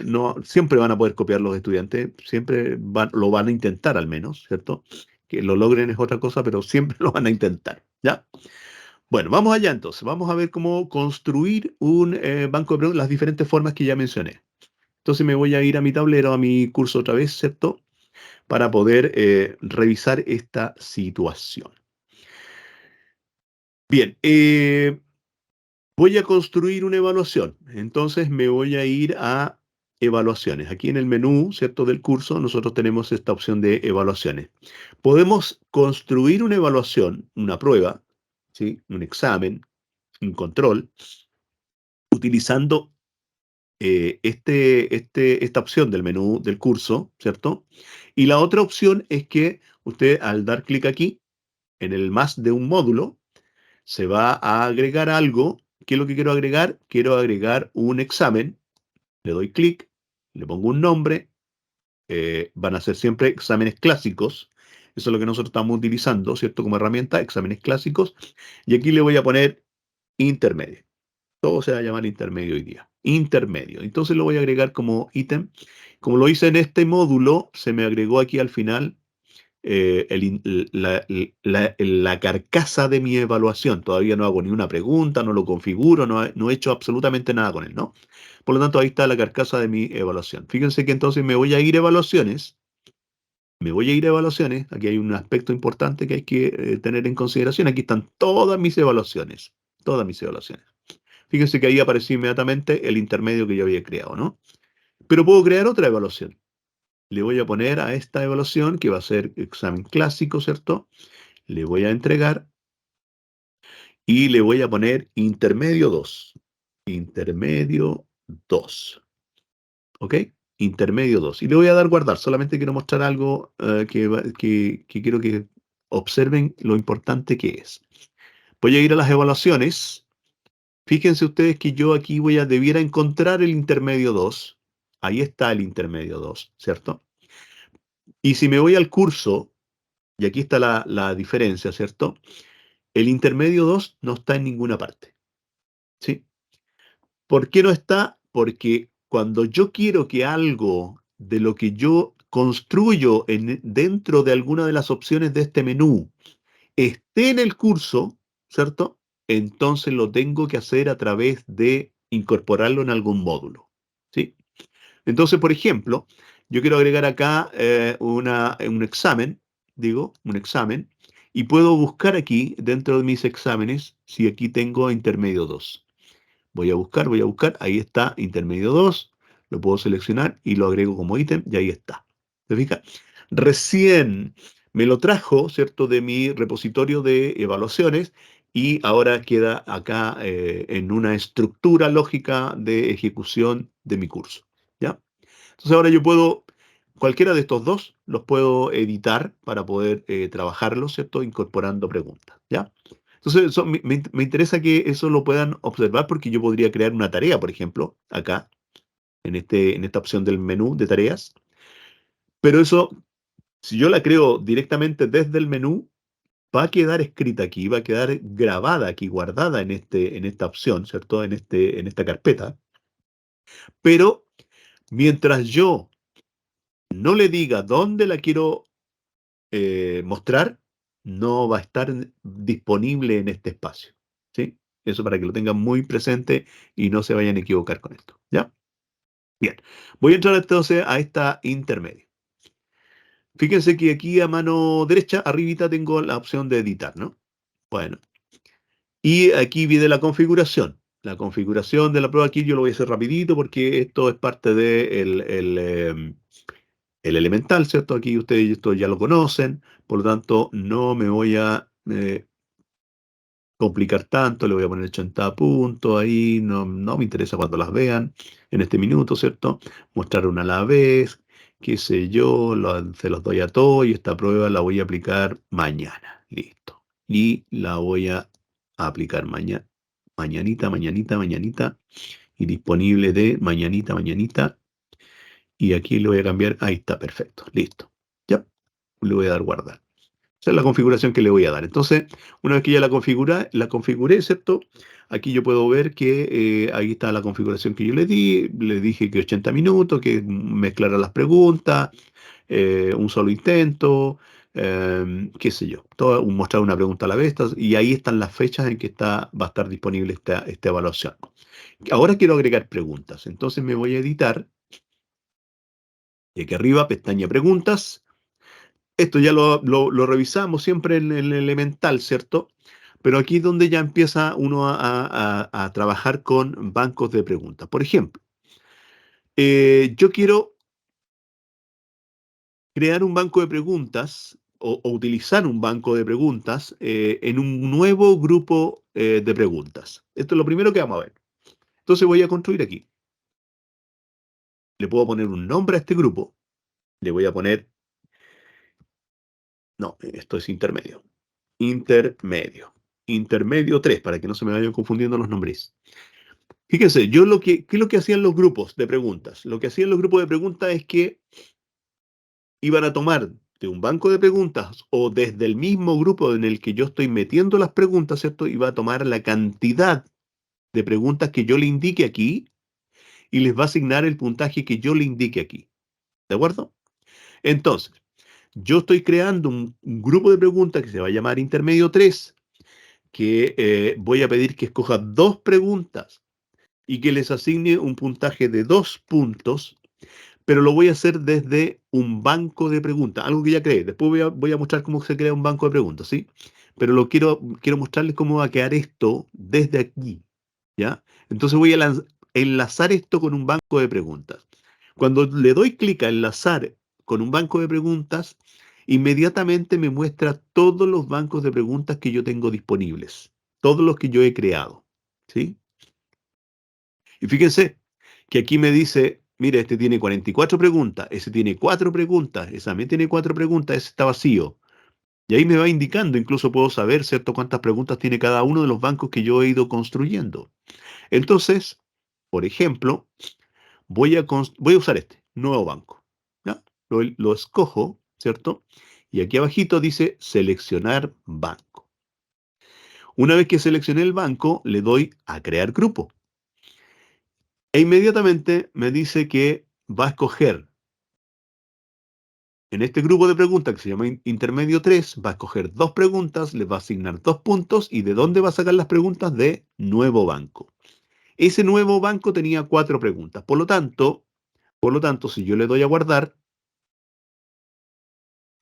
no, siempre van a poder copiar los estudiantes, siempre lo van a intentar al menos, ¿cierto? Que lo logren es otra cosa, pero siempre lo van a intentar, ¿ya? Bueno, vamos allá entonces. Vamos a ver cómo construir un banco de preguntas, las diferentes formas que ya mencioné. Entonces me voy a ir a mi tablero, a mi curso otra vez, ¿cierto? Para poder revisar esta situación. Bien, voy a construir una evaluación. Entonces me voy a ir a evaluaciones. Aquí en el menú, ¿cierto?, del curso, nosotros tenemos esta opción de evaluaciones. Podemos construir una evaluación, una prueba, ¿sí?, un examen, un control, utilizando esta opción del menú del curso, ¿cierto? Y la otra opción es que usted al dar clic aquí, en el más de un módulo, se va a agregar algo. ¿Qué es lo que quiero agregar? Quiero agregar un examen. Le doy clic, le pongo un nombre. Van a ser siempre exámenes clásicos. Eso es lo que nosotros estamos utilizando, ¿cierto? Como herramienta, exámenes clásicos. Y aquí le voy a poner intermedio. Todo se va a llamar intermedio hoy día. Intermedio. Entonces lo voy a agregar como ítem. Como lo hice en este módulo, se me agregó aquí al final la carcasa de mi evaluación. Todavía no hago ni una pregunta, no lo configuro, no he hecho absolutamente nada con él, ¿no? Por lo tanto, ahí está la carcasa de mi evaluación. Fíjense que entonces me voy a ir a evaluaciones. Me voy a ir a evaluaciones. Aquí hay un aspecto importante que hay que tener en consideración. Aquí están todas mis evaluaciones. Todas mis evaluaciones. Fíjense que ahí apareció inmediatamente el intermedio que yo había creado, ¿no? Pero puedo crear otra evaluación. Le voy a poner a esta evaluación, que va a ser examen clásico, ¿cierto? Le voy a entregar y le voy a poner intermedio 2. Intermedio 2. ¿Ok? Intermedio 2. Y le voy a dar guardar. Solamente quiero mostrar algo que quiero que observen lo importante que es. Voy a ir a las evaluaciones. Fíjense ustedes que yo aquí debiera encontrar el intermedio 2. Ahí está el intermedio 2, ¿cierto? Y si me voy al curso, y aquí está la diferencia, ¿cierto? El intermedio 2 no está en ninguna parte, ¿sí? ¿Por qué no está? Porque cuando yo quiero que algo de lo que yo construyo dentro de alguna de las opciones de este menú esté en el curso, ¿cierto? Entonces lo tengo que hacer a través de incorporarlo en algún módulo, ¿sí? Entonces, por ejemplo, yo quiero agregar acá un examen, un examen, y puedo buscar aquí, dentro de mis exámenes, si aquí tengo intermedio 2. Voy a buscar, ahí está intermedio 2, lo puedo seleccionar y lo agrego como ítem y ahí está. ¿Se fija? Recién me lo trajo, ¿cierto?, de mi repositorio de evaluaciones y ahora queda acá en una estructura lógica de ejecución de mi curso, ¿ya? Entonces ahora yo puedo, cualquiera de estos dos, los puedo editar para poder trabajarlos, ¿cierto?, incorporando preguntas, ¿ya? Entonces me interesa que eso lo puedan observar porque yo podría crear una tarea, por ejemplo, acá, en esta opción del menú de tareas, pero eso, si yo la creo directamente desde el menú, va a quedar escrita aquí, va a quedar grabada aquí, guardada en esta opción, ¿cierto?, en esta carpeta, pero mientras yo no le diga dónde la quiero mostrar, no va a estar disponible en este espacio, ¿sí? Eso para que lo tengan muy presente y no se vayan a equivocar con esto, ¿ya? Bien, voy a entrar entonces a esta intermedia. Fíjense que aquí a mano derecha, arribita, tengo la opción de editar, ¿no? Bueno, y aquí viene la configuración. La configuración de la prueba aquí yo lo voy a hacer rapidito porque esto es parte del el elemental, ¿cierto? Aquí ustedes esto ya lo conocen, por lo tanto no me voy a complicar tanto, le voy a poner 80 puntos ahí, no me interesa cuando las vean en este minuto, ¿cierto? Mostrar una a la vez, qué sé yo, se los doy a todos y esta prueba la voy a aplicar mañana, listo. Y la voy a aplicar mañanita, mañanita, mañanita, y disponible de mañanita, mañanita, y aquí le voy a cambiar, ahí está, perfecto, listo. Ya, le voy a dar guardar. Esa es la configuración que le voy a dar. Entonces, una vez que ya la configuré, ¿cierto? Aquí yo puedo ver que ahí está la configuración que yo le di. Le dije que 80 minutos, que mezclara las preguntas, un solo intento, qué sé yo. Mostrar una pregunta a la vez. Y ahí están las fechas en que va a estar disponible esta evaluación. Ahora quiero agregar preguntas. Entonces me voy a editar. Y aquí arriba, pestaña preguntas. Esto ya lo revisamos siempre en el elemental, ¿cierto? Pero aquí es donde ya empieza uno a trabajar con bancos de preguntas. Por ejemplo, yo quiero crear un banco de preguntas o utilizar un banco de preguntas en un nuevo grupo de preguntas. Esto es lo primero que vamos a ver. Entonces voy a construir aquí. Le puedo poner un nombre a este grupo. Le voy a poner... No, esto es intermedio. Intermedio. Intermedio 3, para que no se me vayan confundiendo los nombres. Fíjense, ¿qué es lo que hacían los grupos de preguntas? Lo que hacían los grupos de preguntas es que iban a tomar de un banco de preguntas o desde el mismo grupo en el que yo estoy metiendo las preguntas, ¿cierto? Iba a tomar la cantidad de preguntas que yo le indique aquí y les va a asignar el puntaje que yo le indique aquí. ¿De acuerdo? Entonces, yo estoy creando un grupo de preguntas que se va a llamar intermedio 3, que voy a pedir que escoja 2 preguntas y que les asigne un puntaje de 2 puntos, pero lo voy a hacer desde un banco de preguntas, algo que ya creé. Después voy a mostrar cómo se crea un banco de preguntas, ¿sí? Pero quiero mostrarles cómo va a quedar esto desde aquí, ¿ya? Entonces voy a enlazar esto con un banco de preguntas. Cuando le doy clic a enlazar con un banco de preguntas, inmediatamente me muestra todos los bancos de preguntas que yo tengo disponibles. todos los que yo he creado, ¿sí? Y fíjense que aquí me dice, mire, este tiene 44 preguntas, ese tiene 4 preguntas, ese también tiene 4 preguntas, ese está vacío. Y ahí me va indicando, incluso puedo saber, ¿cierto?, cuántas preguntas tiene cada uno de los bancos que yo he ido construyendo. Entonces, por ejemplo, voy a usar este, nuevo banco. ¿Ya? Lo escojo, ¿cierto? Y aquí abajito dice seleccionar banco. Una vez que seleccioné el banco, le doy a crear grupo. E inmediatamente me dice que va a escoger en este grupo de preguntas que se llama intermedio 3, va a escoger 2 preguntas, les va a asignar 2 puntos y de dónde va a sacar las preguntas de nuevo banco. Ese nuevo banco tenía 4 preguntas. Por lo tanto, si yo le doy a guardar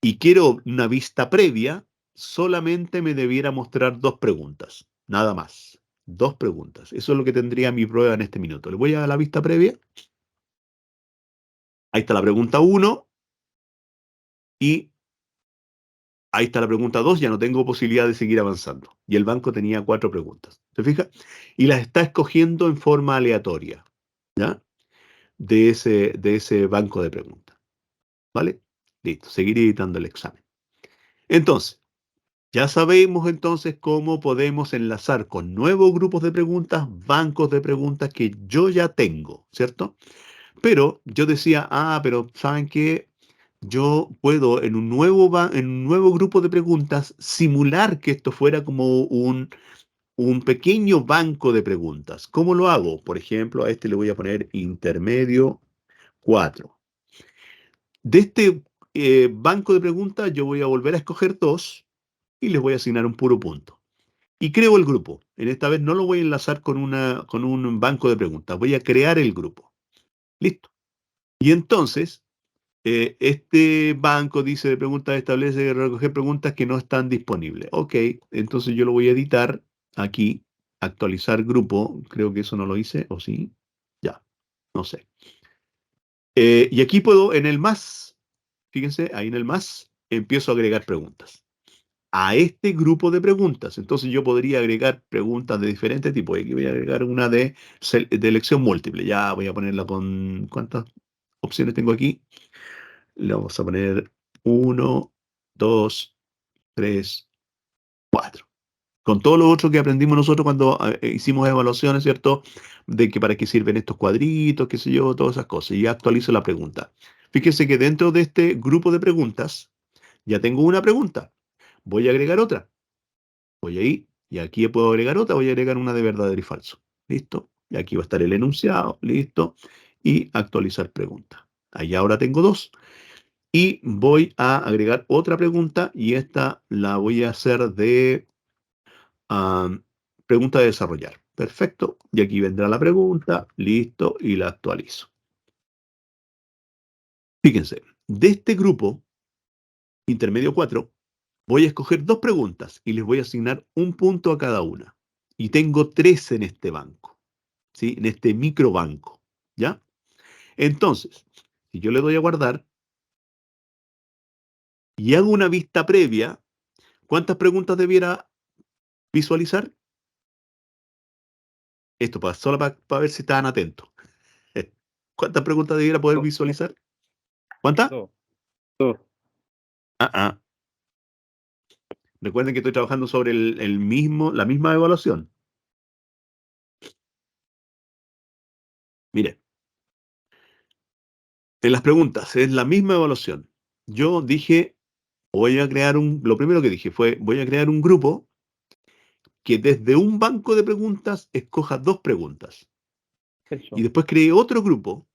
y quiero una vista previa, solamente me debiera mostrar 2 preguntas, nada más. 2 preguntas. Eso es lo que tendría mi prueba en este minuto. Le voy a la vista previa. Ahí está la pregunta 1 y ahí está la pregunta 2. Ya no tengo posibilidad de seguir avanzando. Y el banco tenía 4 preguntas. ¿Se fija? Y las está escogiendo en forma aleatoria, ¿ya? De ese banco de preguntas. ¿Vale? Listo. Seguir editando el examen. Entonces, ya sabemos entonces cómo podemos enlazar con nuevos grupos de preguntas, bancos de preguntas que yo ya tengo, ¿cierto? Pero yo decía, pero ¿saben qué? Yo puedo en un nuevo grupo de preguntas simular que esto fuera como un pequeño banco de preguntas. ¿Cómo lo hago? Por ejemplo, a este le voy a poner intermedio 4. De este banco de preguntas yo voy a volver a escoger 2 y les voy a asignar un puro punto. Y creo el grupo. En esta vez no lo voy a enlazar con un banco de preguntas. Voy a crear el grupo. Listo. Y entonces, este banco dice de preguntas, establece recoger preguntas que no están disponibles. Ok, entonces yo lo voy a editar aquí, actualizar grupo. Creo que eso no lo hice, ¿o sí? Ya, no sé. Y aquí puedo, en el más, fíjense, ahí en el más, empiezo a agregar preguntas a este grupo de preguntas. Entonces yo podría agregar preguntas de diferentes tipos. Aquí voy a agregar una de elección múltiple. Ya voy a ponerla con... ¿Cuántas opciones tengo aquí? Le vamos a poner 1, 2, 3, 4. Con todo lo otro que aprendimos nosotros cuando hicimos evaluaciones, ¿cierto? De que para qué sirven estos cuadritos, qué sé yo, todas esas cosas. Y actualizo la pregunta. Fíjense que dentro de este grupo de preguntas ya tengo una pregunta. Voy a agregar otra. Voy ahí y aquí puedo agregar otra. Voy a agregar una de verdadero y falso. ¿Listo? Y aquí va a estar el enunciado. ¿Listo? Y actualizar pregunta. Ahí ahora tengo 2. Y voy a agregar otra pregunta y esta la voy a hacer de pregunta de desarrollar. Perfecto. Y aquí vendrá la pregunta. Listo. Y la actualizo. Fíjense, de este grupo, intermedio 4, voy a escoger 2 preguntas y les voy a asignar un punto a cada una. Y tengo 3 en este banco, ¿sí? En este microbanco, ¿ya? Entonces, si yo le doy a guardar y hago una vista previa, ¿cuántas preguntas debiera visualizar? Esto solo para ver si estaban atentos. ¿Cuántas preguntas debiera poder visualizar? ¿Cuántas? 2, 2. Ah, ah. Recuerden que estoy trabajando sobre la misma evaluación. Mire, en las preguntas es la misma evaluación. Yo dije, lo primero que dije fue, voy a crear un grupo que desde un banco de preguntas escoja 2 preguntas. Eso. Y después creé otro grupo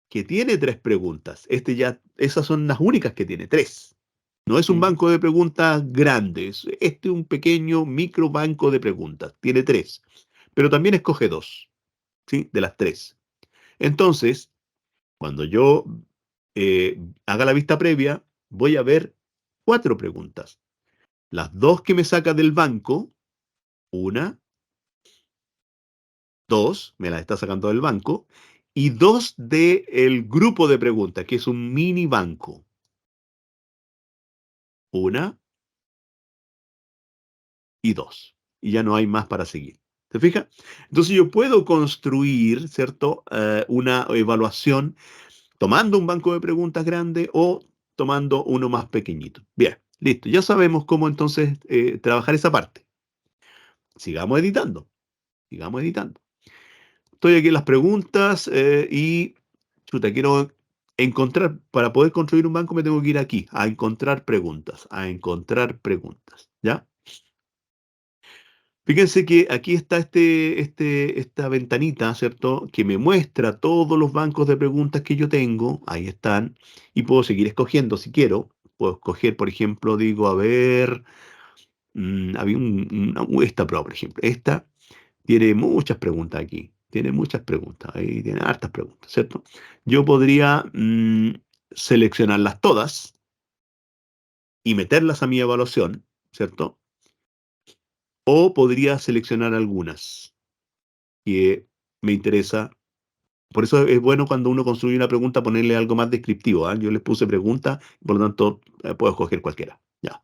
que tiene 3 preguntas. Esas son las únicas que tiene, 3. No es un banco de preguntas grandes. Este es un pequeño micro banco de preguntas. Tiene 3. Pero también escoge 2, ¿sí? De las 3. Entonces, cuando yo haga la vista previa, voy a ver 4 preguntas. Las 2 que me saca del banco, 1, 2, me las está sacando del banco, y 2 del grupo de preguntas, que es un mini banco. 1 y 2. y ya no hay más para seguir. ¿Se fija? Entonces yo puedo construir, ¿cierto? Una evaluación tomando un banco de preguntas grande o tomando uno más pequeñito. Bien, listo. Ya sabemos cómo entonces trabajar esa parte. Sigamos editando. Sigamos editando. Estoy aquí en las preguntas y, chuta, quiero encontrar, para poder construir un banco me tengo que ir aquí, a encontrar preguntas, ¿ya? Fíjense que aquí está esta ventanita, ¿cierto? Que me muestra todos los bancos de preguntas que yo tengo. Ahí están. Y puedo seguir escogiendo si quiero. Puedo escoger, por ejemplo, digo, a ver, había esta prueba, por ejemplo. Esta tiene muchas preguntas aquí. Tiene muchas preguntas. Ahí tiene hartas preguntas, ¿cierto? Yo podría seleccionarlas todas y meterlas a mi evaluación, ¿cierto? O podría seleccionar algunas que me interesa. Por eso es bueno cuando uno construye una pregunta ponerle algo más descriptivo. ¿Ah? Yo les puse pregunta, por lo tanto puedo escoger cualquiera. Ya.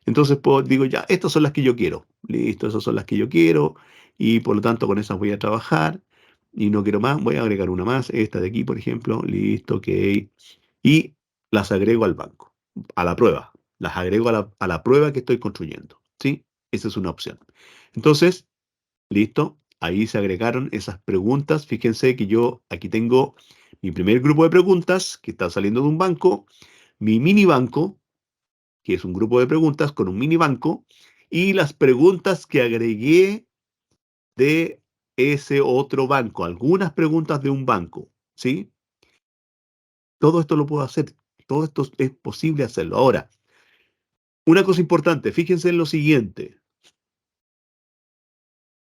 Entonces digo, ya, estas son las que yo quiero. Listo, esas son las que yo quiero. Y por lo tanto con esas voy a trabajar. Y no quiero más, voy a agregar una más. Esta de aquí, por ejemplo. Listo, ok. Y las agrego al banco, a la prueba. Las agrego a la prueba que estoy construyendo. ¿Sí? Esa es una opción. Entonces, listo. Ahí se agregaron esas preguntas. Fíjense que yo aquí tengo mi primer grupo de preguntas que está saliendo de un banco, mi mini banco, que es un grupo de preguntas con un mini banco, y las preguntas que agregué de ese otro banco, algunas preguntas de un banco, ¿sí? Todo esto lo puedo hacer, todo esto es posible hacerlo. Ahora, una cosa importante, fíjense en lo siguiente.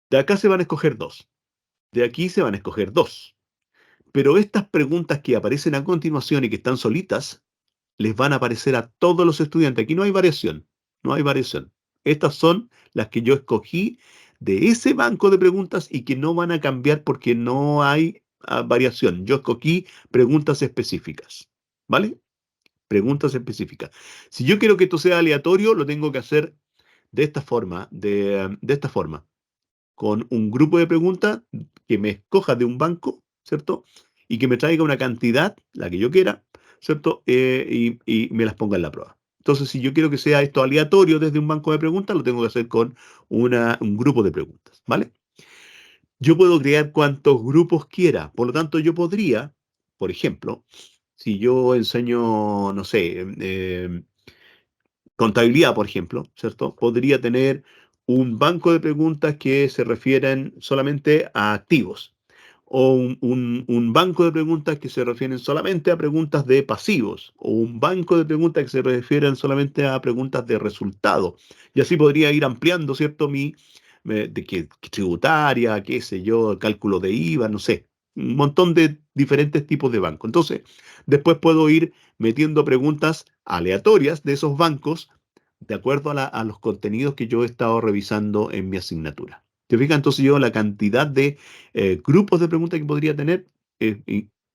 De acá se van a escoger dos, de aquí se van a escoger dos. Pero estas preguntas que aparecen a continuación y que están solitas, les van a aparecer a todos los estudiantes. Aquí no hay variación, no hay variación. Estas son las que yo escogí de ese banco de preguntas y que no van a cambiar porque no hay variación. Yo escogí preguntas específicas, ¿vale? Preguntas específicas. Si yo quiero que esto sea aleatorio, lo tengo que hacer de esta forma, de esta forma con un grupo de preguntas que me escoja de un banco, ¿cierto? Y que me traiga una cantidad, la que yo quiera, ¿cierto? Y me las ponga en la prueba. Entonces, si yo quiero que sea esto aleatorio desde un banco de preguntas, lo tengo que hacer con un grupo de preguntas, ¿vale? Yo puedo crear cuantos grupos quiera. Por lo tanto, yo podría, por ejemplo, si yo enseño, no sé, contabilidad, por ejemplo, ¿cierto? Podría tener un banco de preguntas que se refieren solamente a activos o un banco de preguntas que se refieren solamente a preguntas de pasivos o un banco de preguntas que se refieren solamente a preguntas de resultado. Y así podría ir ampliando, ¿cierto? Que tributaria, qué sé yo, cálculo de IVA, no sé, un montón de diferentes tipos de bancos. Entonces, después puedo ir metiendo preguntas aleatorias de esos bancos de acuerdo a los contenidos que yo he estado revisando en mi asignatura. ¿Te fijas? Entonces yo la cantidad de grupos de preguntas que podría tener es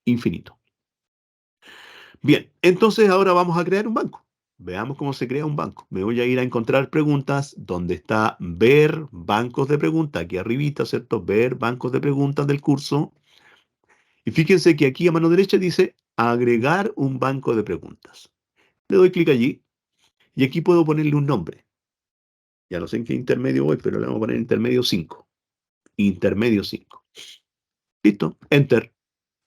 infinito. Bien, entonces ahora vamos a crear un banco. Veamos cómo se crea un banco. Me voy a ir a encontrar preguntas donde está ver bancos de preguntas, aquí arribita, ¿cierto? Ver bancos de preguntas del curso. Y fíjense que aquí a mano derecha dice agregar un banco de preguntas. Le doy clic allí y aquí puedo ponerle un nombre. Ya no sé en qué intermedio voy, pero le vamos a poner intermedio 5. Intermedio 5. Listo, enter.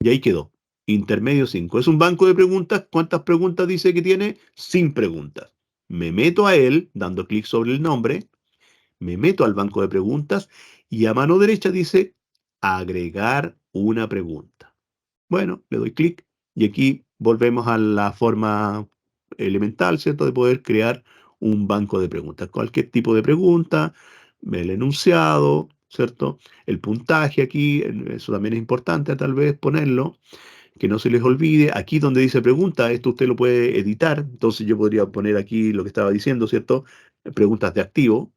Y ahí quedó. Intermedio 5. Es un banco de preguntas. ¿Cuántas preguntas dice que tiene? Sin preguntas. Me meto a él, dando clic sobre el nombre, me meto al banco de preguntas y a mano derecha dice agregar una pregunta. Bueno, le doy clic y aquí volvemos a la forma elemental, ¿cierto? De poder crear un banco de preguntas. Cualquier tipo de pregunta, el enunciado, ¿cierto? El puntaje aquí, eso también es importante tal vez ponerlo, que no se les olvide. Aquí donde dice pregunta, esto usted lo puede editar, entonces yo podría poner aquí lo que estaba diciendo, ¿cierto? Preguntas de activo.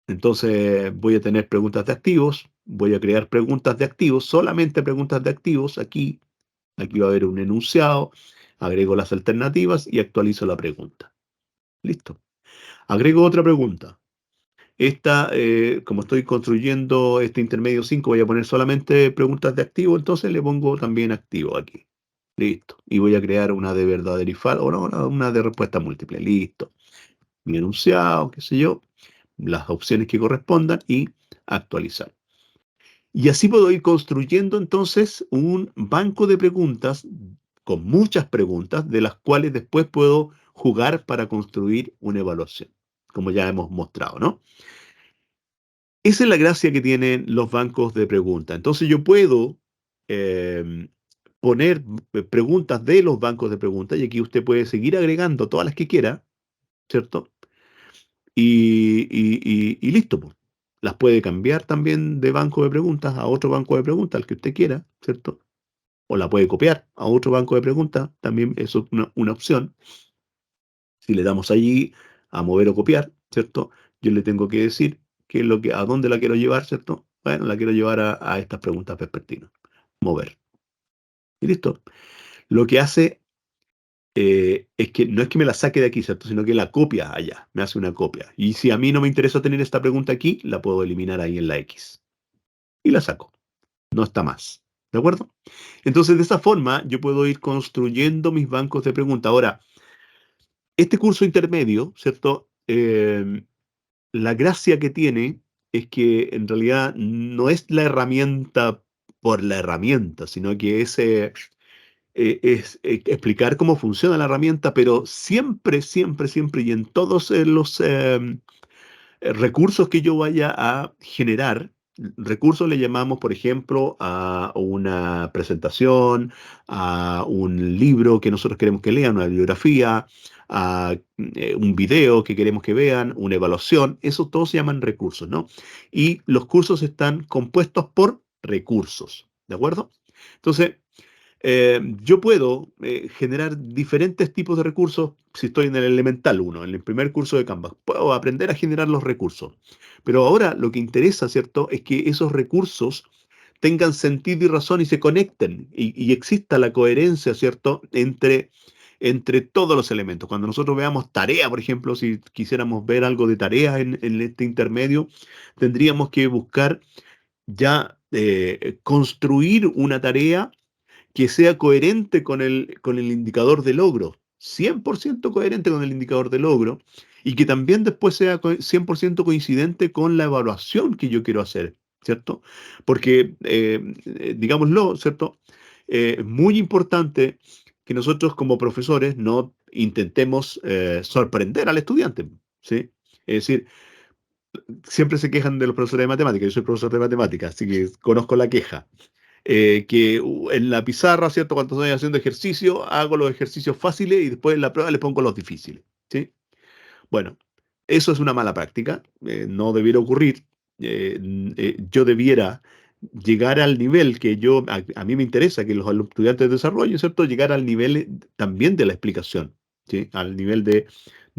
Entonces voy a tener preguntas de activos, voy a crear preguntas de activos, solamente preguntas de activos. Aquí va a haber un enunciado, agrego las alternativas y actualizo la pregunta. Listo. Agrego otra pregunta. Esta, como estoy construyendo este intermedio 5, voy a poner solamente preguntas de activo, entonces le pongo también activo aquí. Listo. Y voy a crear una de verdadero y falso, o no, una de respuesta múltiple. Listo. Mi enunciado, qué sé yo, las opciones que correspondan y actualizar. Y así puedo ir construyendo entonces un banco de preguntas con muchas preguntas, de las cuales después puedo jugar para construir una evaluación, como ya hemos mostrado, ¿no? Esa es la gracia que tienen los bancos de preguntas. Entonces yo puedo eh, poner preguntas de los bancos de preguntas y aquí usted puede seguir agregando todas las que quiera, ¿cierto? Y listo, pues. Las puede cambiar también de banco de preguntas a otro banco de preguntas, al que usted quiera, ¿cierto? O la puede copiar a otro banco de preguntas, también eso es una opción. Si le damos allí a mover o copiar, ¿cierto? Yo le tengo que decir qué es a dónde la quiero llevar, ¿cierto? Bueno, la quiero llevar a estas preguntas vespertinas. Mover. Y listo. Lo que hace es que no es que me la saque de aquí, ¿cierto? Sino que la copia allá, me hace una copia. Y si a mí no me interesa tener esta pregunta aquí, la puedo eliminar ahí en la X. Y la saco. No está más. ¿De acuerdo? Entonces, de esa forma, yo puedo ir construyendo mis bancos de preguntas. Ahora, este curso intermedio, ¿cierto? La gracia que tiene es que en realidad no es la herramienta por la herramienta, sino que es explicar cómo funciona la herramienta, pero siempre, siempre, siempre y en todos los recursos que yo vaya a generar. Recursos le llamamos, por ejemplo, a una presentación, a un libro que nosotros queremos que lean, una bibliografía, a un video que queremos que vean, una evaluación. Eso todos se llaman recursos, ¿no? Y los cursos están compuestos por recursos, ¿de acuerdo? Entonces, yo puedo generar diferentes tipos de recursos si estoy en el elemental 1, en el primer curso de Canvas. Puedo aprender a generar los recursos. Pero ahora lo que interesa, ¿cierto?, es que esos recursos tengan sentido y razón y se conecten y exista la coherencia, ¿cierto?, entre todos los elementos. Cuando nosotros veamos tarea, por ejemplo, si quisiéramos ver algo de tarea en este intermedio, tendríamos que buscar ya construir una tarea que sea coherente con el indicador de logro, 100% coherente con el indicador de logro, y que también después sea 100% coincidente con la evaluación que yo quiero hacer, ¿cierto? Porque, digámoslo, ¿cierto? Es muy importante que nosotros como profesores no intentemos sorprender al estudiante, ¿sí? Es decir, siempre se quejan de los profesores de matemáticas. Yo soy profesor de matemáticas, así que conozco la queja que en la pizarra, ¿cierto? Cuando estoy haciendo ejercicio, hago los ejercicios fáciles y después en la prueba les pongo los difíciles, ¿sí? Bueno, eso es una mala práctica, no debiera ocurrir. Yo debiera llegar al nivel que a mí me interesa que los estudiantes desarrollen, ¿cierto? Llegar al nivel también de la explicación, ¿sí? Al nivel de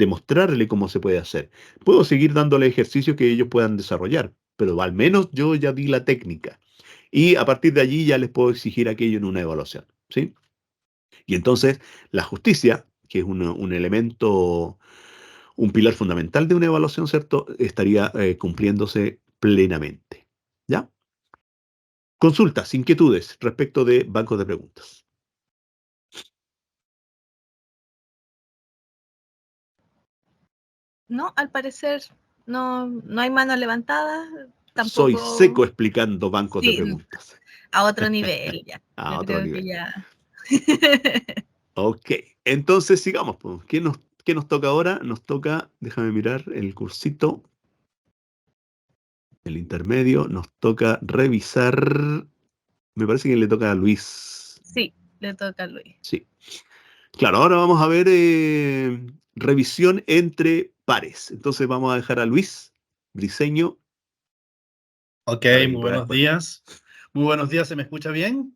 mostrarle cómo se puede hacer. Puedo seguir dándole ejercicios que ellos puedan desarrollar, pero al menos yo ya di la técnica. Y a partir de allí ya les puedo exigir aquello en una evaluación, ¿sí? Y entonces la justicia, que es un elemento, un pilar fundamental de una evaluación, ¿cierto? Estaría cumpliéndose plenamente. ¿Ya? Consultas, inquietudes respecto de bancos de preguntas. No, al parecer no hay manos levantadas, Soy seco tampoco, explicando bancos de sí, preguntas. a otro nivel ya. A Yo otro creo que nivel. ya. Ok, entonces sigamos, pues. ¿Qué nos toca ahora? Nos toca, déjame mirar el cursito, el intermedio, nos toca revisar. Me parece que le toca a Luis. Sí, le toca a Luis. Sí. Claro, ahora vamos a ver revisión entre pares. Entonces vamos a dejar a Luis Briceño Ok, para que muy pueda buenos después. días. Muy buenos días, ¿se me escucha bien?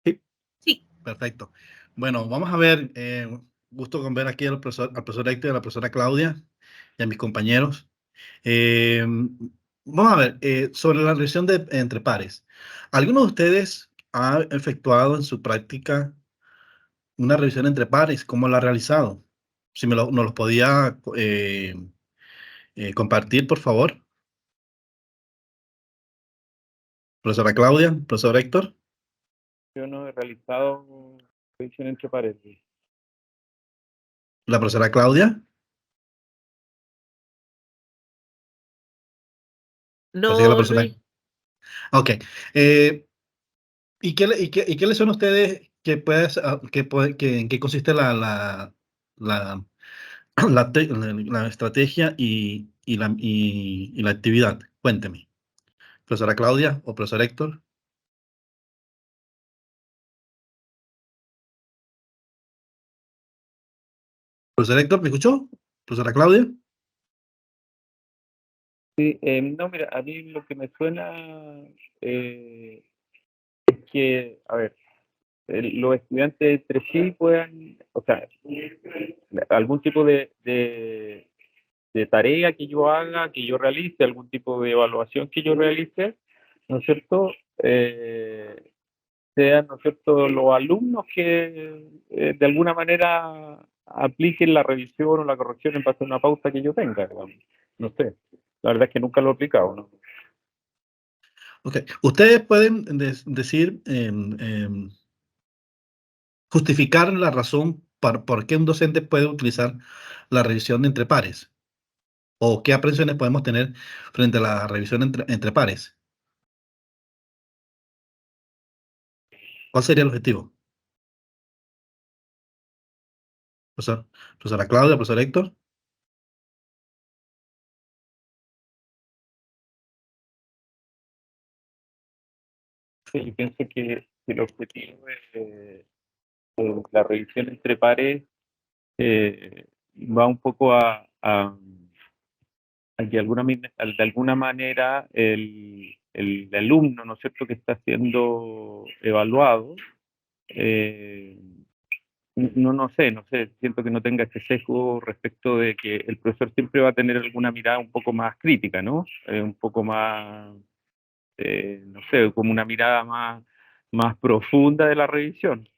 Sí. Sí, Perfecto. Bueno, vamos a ver, gusto con ver aquí al profesor Héctor y a la profesora Claudia y a mis compañeros. Eh, Vamos a ver, sobre la revisión entre pares. ¿Alguno de ustedes ha efectuado en su práctica una revisión entre pares? ¿Cómo la ha realizado? Si nos los podía compartir, por favor. Profesora Claudia, profesor Héctor. Yo no he realizado revisión entre pares. La profesora Claudia. Parece que la profesora... Ok. ¿Y qué les son ustedes en qué consiste la estrategia y la actividad? Cuénteme. Profesora Claudia o profesor Héctor. Profesor Héctor, ¿me escuchó? Profesora Claudia. Sí, no, mira, a mí lo que me suena es que, a ver, los estudiantes entre sí puedan, o sea, algún tipo de tarea que yo haga, que yo realice, algún tipo de evaluación que yo realice, ¿no es cierto? Sean, ¿no es cierto?, los alumnos que de alguna manera apliquen la revisión o la corrección en base a una pauta que yo tenga, digamos. No sé, la verdad es que nunca lo he aplicado, ¿no? Ok. Ustedes pueden decir, justificar la razón por qué un docente puede utilizar la revisión entre pares. ¿O qué aprensiones podemos tener frente a la revisión entre pares? ¿Cuál sería el objetivo? Profesora Claudia, profesor Héctor. Sí, yo pienso que el objetivo de la revisión entre pares va un poco a que de alguna manera el alumno, ¿no es cierto?, que está siendo evaluado, no sé, siento que no tenga ese sesgo respecto de que el profesor siempre va a tener alguna mirada un poco más crítica, ¿no? Un poco más, no sé, como una mirada más profunda de la revisión.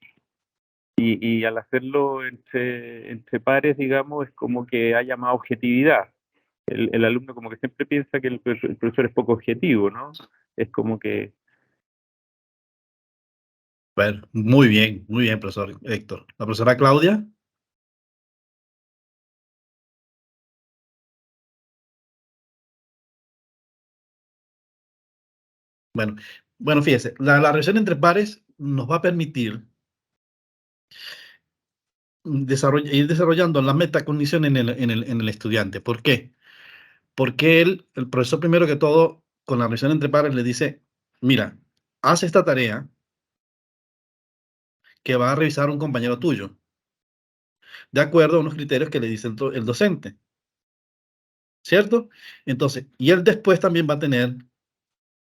Y al hacerlo entre pares, digamos, es como que haya más objetividad. El alumno como que siempre piensa que el profesor es poco objetivo, ¿no? Es como que... Bueno, muy bien, profesor Héctor. La profesora Claudia. Bueno, fíjese, la revisión entre pares nos va a permitir ir desarrollando la metacognición en el estudiante. ¿Por qué? Porque el profesor, primero que todo, con la revisión entre pares, le dice: mira, haz esta tarea que va a revisar un compañero tuyo, de acuerdo a unos criterios que le dice el docente, ¿cierto? Entonces, y él después también va a tener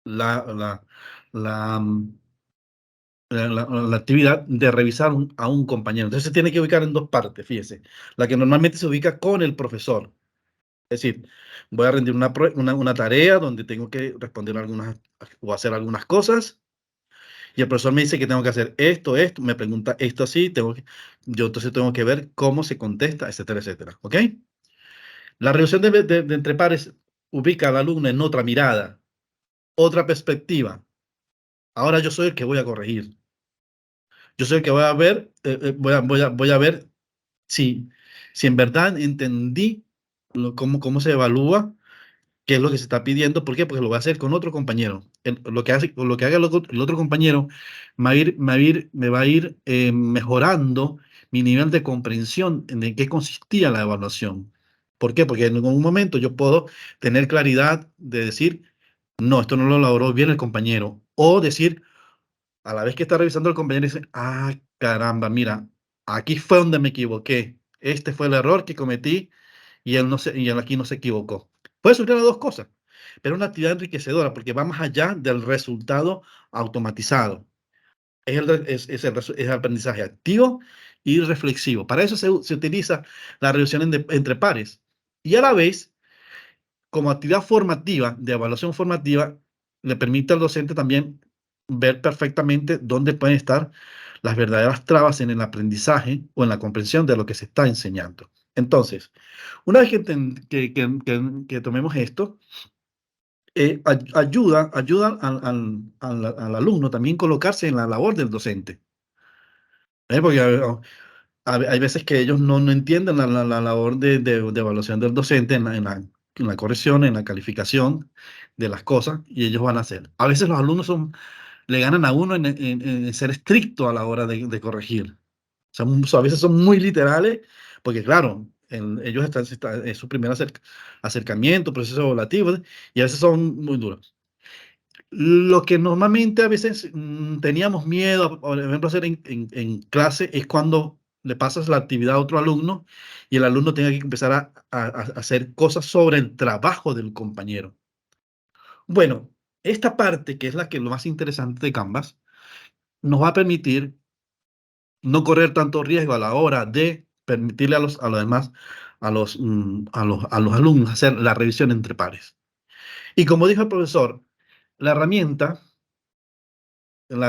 la, la, mm, la actividad de revisar a un compañero. Entonces se tiene que ubicar en dos partes, fíjese. La que normalmente se ubica con el profesor. Es decir, voy a rendir una tarea donde tengo que responder algunas o hacer algunas cosas, y el profesor me dice que tengo que hacer esto, me pregunta esto así, yo entonces tengo que ver cómo se contesta, etcétera, etcétera. ¿Ok? La revisión de entre pares ubica al alumno en otra mirada, otra perspectiva. Ahora yo soy el que voy a corregir. Yo soy el que voy a ver, voy a ver si en verdad entendí cómo se evalúa, qué es lo que se está pidiendo. ¿Por qué? Porque lo voy a hacer con otro compañero. Lo que haga el otro compañero me va a ir mejorando mi nivel de comprensión en qué consistía la evaluación. ¿Por qué? Porque en algún momento yo puedo tener claridad de decir: no, esto no lo logró bien el compañero. O decir, a la vez que está revisando el compañero, dice: ah, caramba, mira, aquí fue donde me equivoqué. Este fue el error que cometí y él aquí no se equivocó. Puede surgir las dos cosas, pero es una actividad enriquecedora porque va más allá del resultado automatizado. Es el aprendizaje activo y reflexivo. Para eso se utiliza la revisión entre pares. Y a la vez, como actividad formativa, de evaluación formativa, le permite al docente también ver perfectamente dónde pueden estar las verdaderas trabas en el aprendizaje o en la comprensión de lo que se está enseñando. Entonces, una vez que tomemos esto, ayuda al alumno también colocarse en la labor del docente. Porque hay veces que ellos no entienden la labor de evaluación del docente en la corrección, en la calificación de las cosas, y ellos van a hacer. A veces los alumnos le ganan a uno en ser estricto a la hora de corregir. A veces son muy literales, porque claro, ellos es su primer acercamiento, proceso evaluativo, y a veces son muy duros. Lo que normalmente a veces teníamos miedo, por ejemplo, hacer en clase es cuando le pasas la actividad a otro alumno y el alumno tenga que empezar a hacer cosas sobre el trabajo del compañero. Bueno, esta parte, que es lo más interesante de Canvas, nos va a permitir no correr tanto riesgo a la hora de permitirle a los demás, a los alumnos hacer la revisión entre pares. Y como dijo el profesor, la herramienta va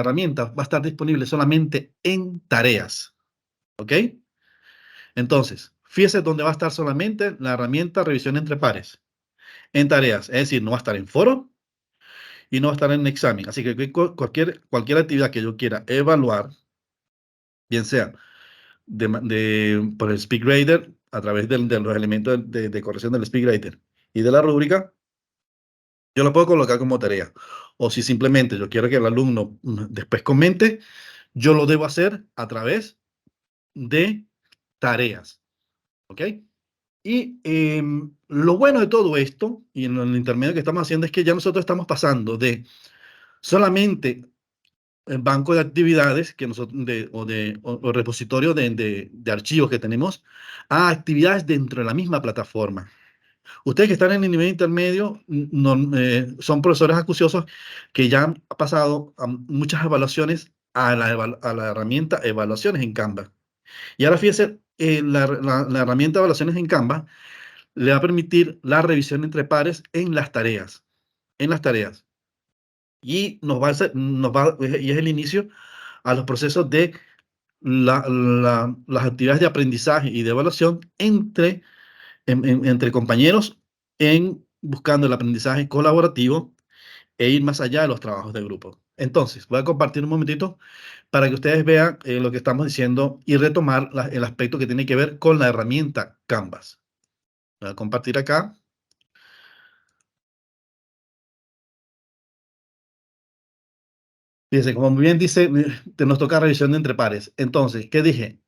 a estar disponible solamente en tareas. ¿Ok? Entonces, fíjese dónde va a estar solamente la herramienta revisión entre pares. En tareas, es decir, no va a estar en foro y no va a estar en examen. Así que cualquier actividad que yo quiera evaluar, bien sea por el SpeedGrader, a través de los elementos de corrección del SpeedGrader y de la rúbrica, yo lo puedo colocar como tarea. O si simplemente yo quiero que el alumno después comente, yo lo debo hacer a través de tareas. ¿Ok? Y lo bueno de todo esto, y en el intermedio que estamos haciendo, es que ya nosotros estamos pasando de solamente el banco de actividades que nosotros, o repositorio de archivos que tenemos, a actividades dentro de la misma plataforma. Ustedes que están en el nivel intermedio son profesores acuciosos que ya han pasado a muchas evaluaciones a la herramienta Evaluaciones en Canva. Y ahora fíjense, la herramienta Evaluaciones en Canva le va a permitir la revisión entre pares en las tareas. Y y es el inicio a los procesos de las actividades de aprendizaje y de evaluación entre compañeros buscando el aprendizaje colaborativo e ir más allá de los trabajos de grupo. Entonces, voy a compartir un momentito para que ustedes vean lo que estamos diciendo y retomar el aspecto que tiene que ver con la herramienta Canvas. Voy a compartir acá. Fíjense, como muy bien dice, nos toca revisión de entre pares. Entonces, ¿qué dije?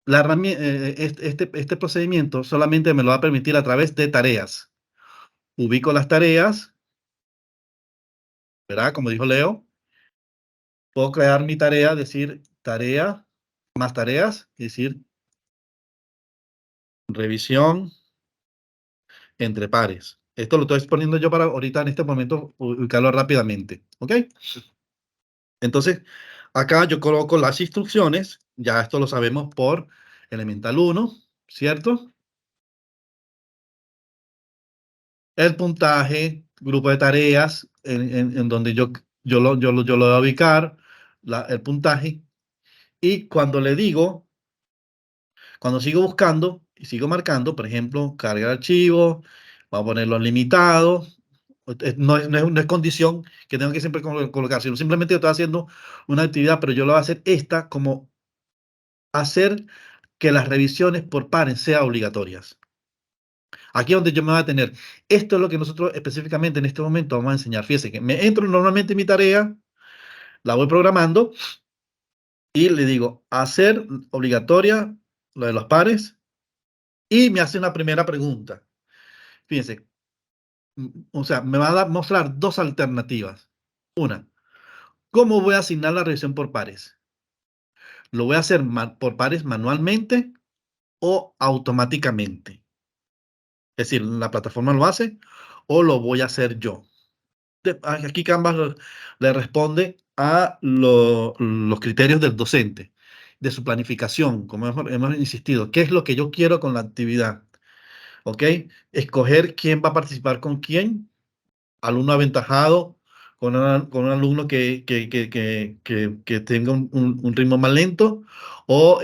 Este procedimiento solamente me lo va a permitir a través de tareas. Ubico las tareas, ¿verdad? Como dijo Leo, puedo crear mi tarea, decir tarea, más tareas, es decir, revisión entre pares. Esto lo estoy exponiendo yo para ahorita en este momento ubicarlo rápidamente, ¿ok? Entonces, acá yo coloco las instrucciones, ya esto lo sabemos por Elemental 1, ¿cierto? El puntaje, grupo de tareas, en donde yo lo voy a ubicar, el puntaje, y cuando sigo buscando y sigo marcando, por ejemplo, carga de archivo, vamos a ponerlo limitado, no es condición que tengo que siempre colocar, sino simplemente yo estoy haciendo una actividad, pero yo lo voy a hacer esta como hacer que las revisiones por pares sean obligatorias. Aquí es donde yo me voy a tener. Esto es lo que nosotros específicamente en este momento vamos a enseñar. Fíjense que me entro normalmente en mi tarea, la voy programando y le digo hacer obligatoria lo de los pares y me hace una primera pregunta. Fíjense, o sea, me va a mostrar dos alternativas. Una, ¿cómo voy a asignar la revisión por pares? ¿Lo voy a hacer por pares manualmente o automáticamente? Es decir, ¿la plataforma lo hace o lo voy a hacer yo? Aquí Canvas le responde a los criterios del docente, de su planificación, como hemos insistido. ¿Qué es lo que yo quiero con la actividad? ¿Ok? Escoger quién va a participar con quién, alumno aventajado, con un alumno que tenga un ritmo más lento, o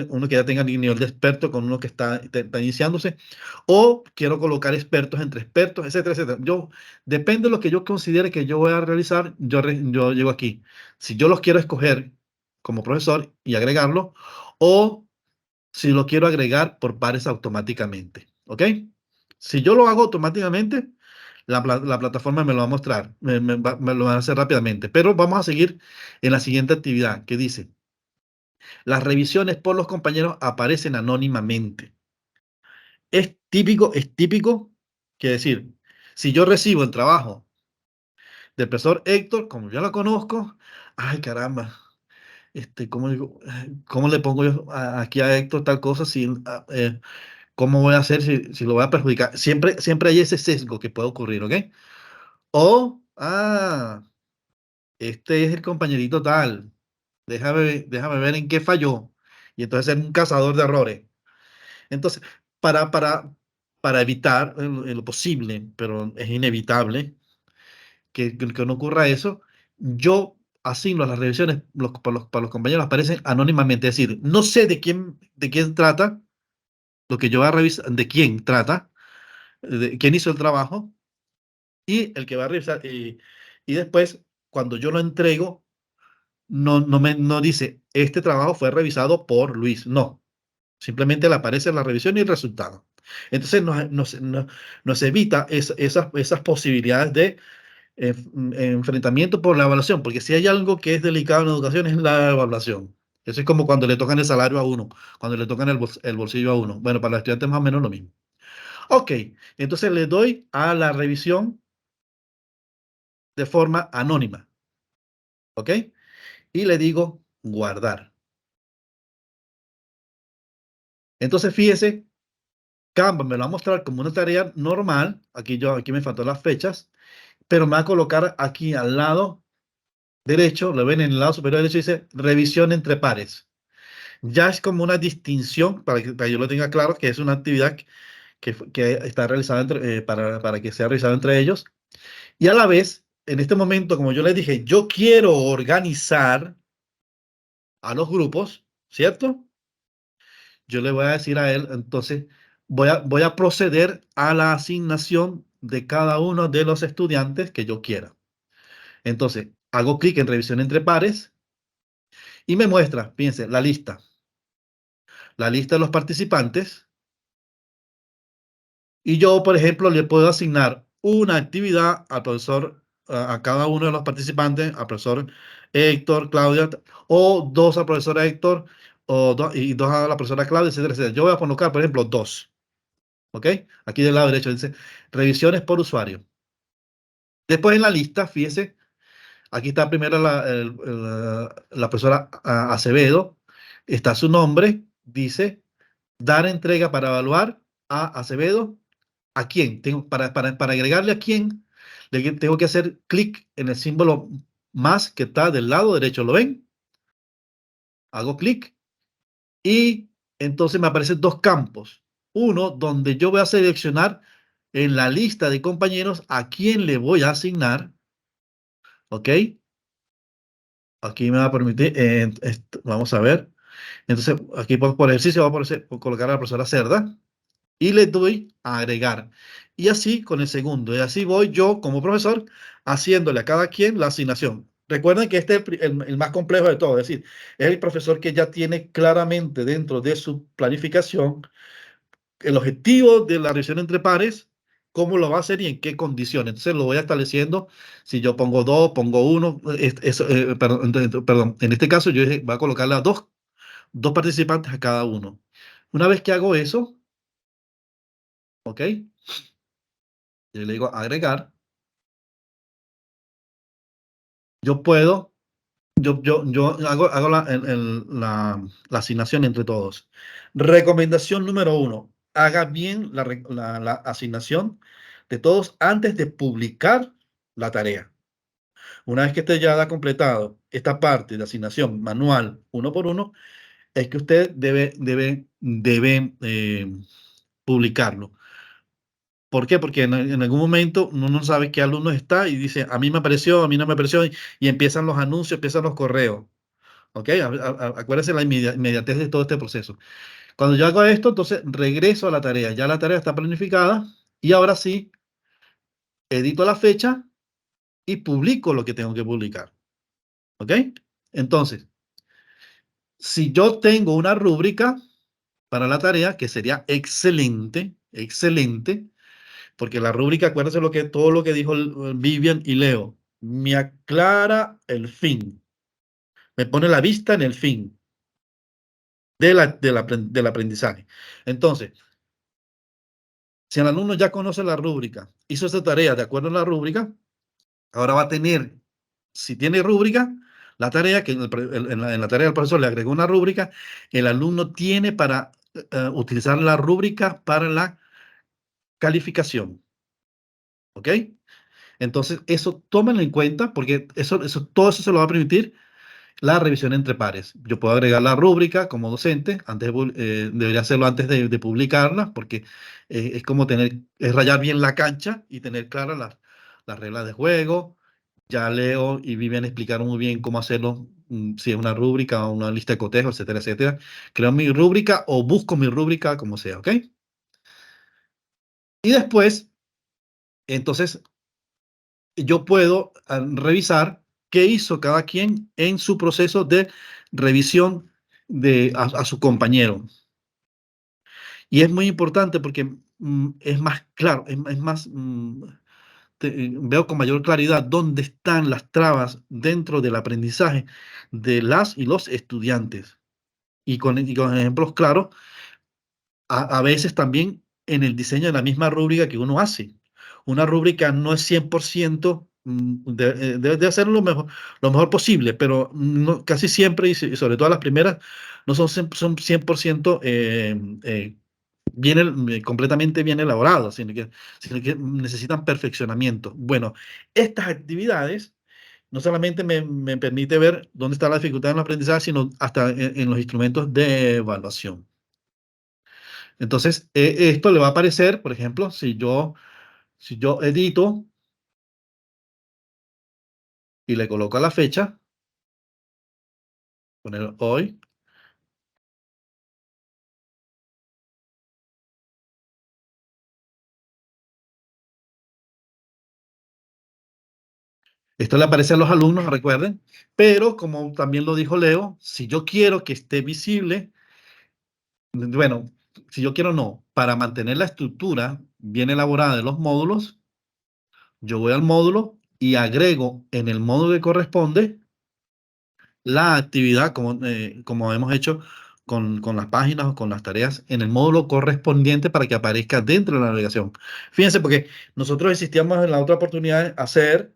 uno que ya tenga nivel de experto con uno que está iniciándose, o quiero colocar expertos entre expertos, etcétera, etcétera. Depende de lo que yo considere que yo voy a realizar, yo llego aquí. Si yo los quiero escoger como profesor y agregarlo, o si lo quiero agregar por pares automáticamente, ¿ok? Si yo lo hago automáticamente, la plataforma me lo va a mostrar, me lo va a hacer rápidamente, pero vamos a seguir en la siguiente actividad que dice, las revisiones por los compañeros aparecen anónimamente. Es típico que decir, si yo recibo el trabajo del profesor Héctor, como ya lo conozco, ay caramba, ¿cómo le pongo yo aquí a Héctor tal cosa ¿cómo voy a hacer si lo voy a perjudicar? Siempre hay ese sesgo que puede ocurrir, ¿ok? O, este es el compañerito tal, déjame ver en qué falló. Y entonces es un cazador de errores. Entonces, para evitar en lo posible, pero es inevitable que no ocurra eso, yo asigno las revisiones para los compañeros, aparecen anónimamente. Es decir, no sé de quién trata, lo que yo voy a revisar, de quién trata, de quién hizo el trabajo, y el que va a revisar. Y después, cuando yo lo entrego, no dice, este trabajo fue revisado por Luis. No, simplemente le aparece la revisión y el resultado. Entonces nos evita esas posibilidades de enfrentamiento por la evaluación, porque si hay algo que es delicado en la educación es la evaluación. Eso es como cuando le tocan el salario a uno, cuando le tocan el bolsillo a uno. Bueno, para los estudiantes más o menos lo mismo. Ok, entonces le doy a la revisión de forma anónima. ¿Ok? Y le digo guardar. Entonces fíjese, Canva me lo va a mostrar como una tarea normal. Aquí me faltan las fechas, pero me va a colocar aquí al lado derecho, lo ven en el lado superior derecho, dice revisión entre pares. Ya es como una distinción, para que yo lo tenga claro, que es una actividad que está realizada para que sea realizada entre ellos. Y a la vez, en este momento, como yo les dije, yo quiero organizar a los grupos, ¿cierto? Yo le voy a decir a él, entonces, voy a proceder a la asignación de cada uno de los estudiantes que yo quiera. Entonces, hago clic en revisión entre pares y me muestra, fíjense, la lista de los participantes. Y yo, por ejemplo, le puedo asignar una actividad al profesor, a cada uno de los participantes, al profesor Héctor, Claudia, o dos al profesor Héctor, y dos a la profesora Claudia, etcétera, etcétera. Yo voy a colocar, por ejemplo, dos. ¿Ok? Aquí del lado derecho dice revisiones por usuario. Después en la lista, fíjese, aquí está primero la profesora Acevedo, está su nombre, dice dar entrega para evaluar a Acevedo. ¿A quién? Para agregarle a quién, tengo que hacer clic en el símbolo más que está del lado derecho. ¿Lo ven? Hago clic y entonces me aparecen dos campos. Uno donde yo voy a seleccionar en la lista de compañeros a quién le voy a asignar. ¿Ok? Aquí me va a permitir, vamos a ver. Entonces, aquí por ejercicio voy a colocar a la profesora Cerda. Y le doy a agregar. Y así con el segundo. Y así voy yo como profesor haciéndole a cada quien la asignación. Recuerden que este es el más complejo de todo. Es decir, es el profesor que ya tiene claramente dentro de su planificación el objetivo de la revisión entre pares, cómo lo va a hacer y en qué condiciones. Entonces lo voy estableciendo. Si yo pongo dos, pongo uno. Perdón, en este caso yo voy a colocarle a dos participantes a cada uno. Una vez que hago eso, ¿ok? Yo le digo agregar. Yo puedo, yo hago la asignación entre todos. Recomendación número 1. Haga bien la asignación de todos antes de publicar la tarea. Una vez que usted ya ha completado esta parte de asignación manual uno por uno, es que usted debe publicarlo. ¿Por qué? Porque en algún momento uno no sabe qué alumno está y dice, a mí me apareció, a mí no me apareció, y empiezan los anuncios, empiezan los correos. ¿Ok? Acuérdense la inmediatez de todo este proceso. Cuando yo hago esto, entonces regreso a la tarea. Ya la tarea está planificada y ahora sí, edito la fecha y publico lo que tengo que publicar. ¿Ok? Entonces, si yo tengo una rúbrica para la tarea, que sería excelente, excelente, porque la rúbrica, acuérdense todo lo que dijo Vivian y Leo, me aclara el fin, me pone la vista en el fin del aprendizaje. Entonces, si el alumno ya conoce la rúbrica, hizo esa tarea de acuerdo a la rúbrica, ahora va a tener, si tiene rúbrica, la tarea que en la tarea del profesor le agregó una rúbrica, el alumno tiene para utilizar la rúbrica para la calificación. ¿Ok? Entonces, eso tómenlo en cuenta porque todo eso se lo va a permitir la revisión entre pares. Yo puedo agregar la rúbrica como docente, debería hacerlo antes de publicarla, porque es como es rayar bien la cancha y tener claras las reglas de juego. Ya Leo y Vivian explicaron muy bien cómo hacerlo, si es una rúbrica o una lista de cotejo, etcétera, etcétera. Creo mi rúbrica o busco mi rúbrica, como sea, ¿ok? Y después, entonces, yo puedo revisar qué hizo cada quien en su proceso de revisión a su compañero. Y es muy importante porque es más claro, es más, veo con mayor claridad dónde están las trabas dentro del aprendizaje de las y los estudiantes. Y con ejemplos claros, a veces también en el diseño de la misma rúbrica que uno hace. Una rúbrica no es 100%, debe hacer lo mejor posible, pero casi siempre, y sobre todo las primeras, no son 100% completamente bien elaboradas, sino que necesitan perfeccionamiento. Bueno, estas actividades no solamente me permite ver dónde está la dificultad en el aprendizaje, sino hasta en los instrumentos de evaluación. Entonces, esto le va a aparecer, por ejemplo, si yo edito y le coloco la fecha, poner hoy, esto le aparece a los alumnos, recuerden, pero como también lo dijo Leo, si yo quiero que esté visible, bueno, si yo quiero no, para mantener la estructura bien elaborada de los módulos, yo voy al módulo y agrego en el módulo que corresponde la actividad como hemos hecho con las páginas o con las tareas en el módulo correspondiente para que aparezca dentro de la navegación. Fíjense, porque nosotros existíamos en la otra oportunidad de hacer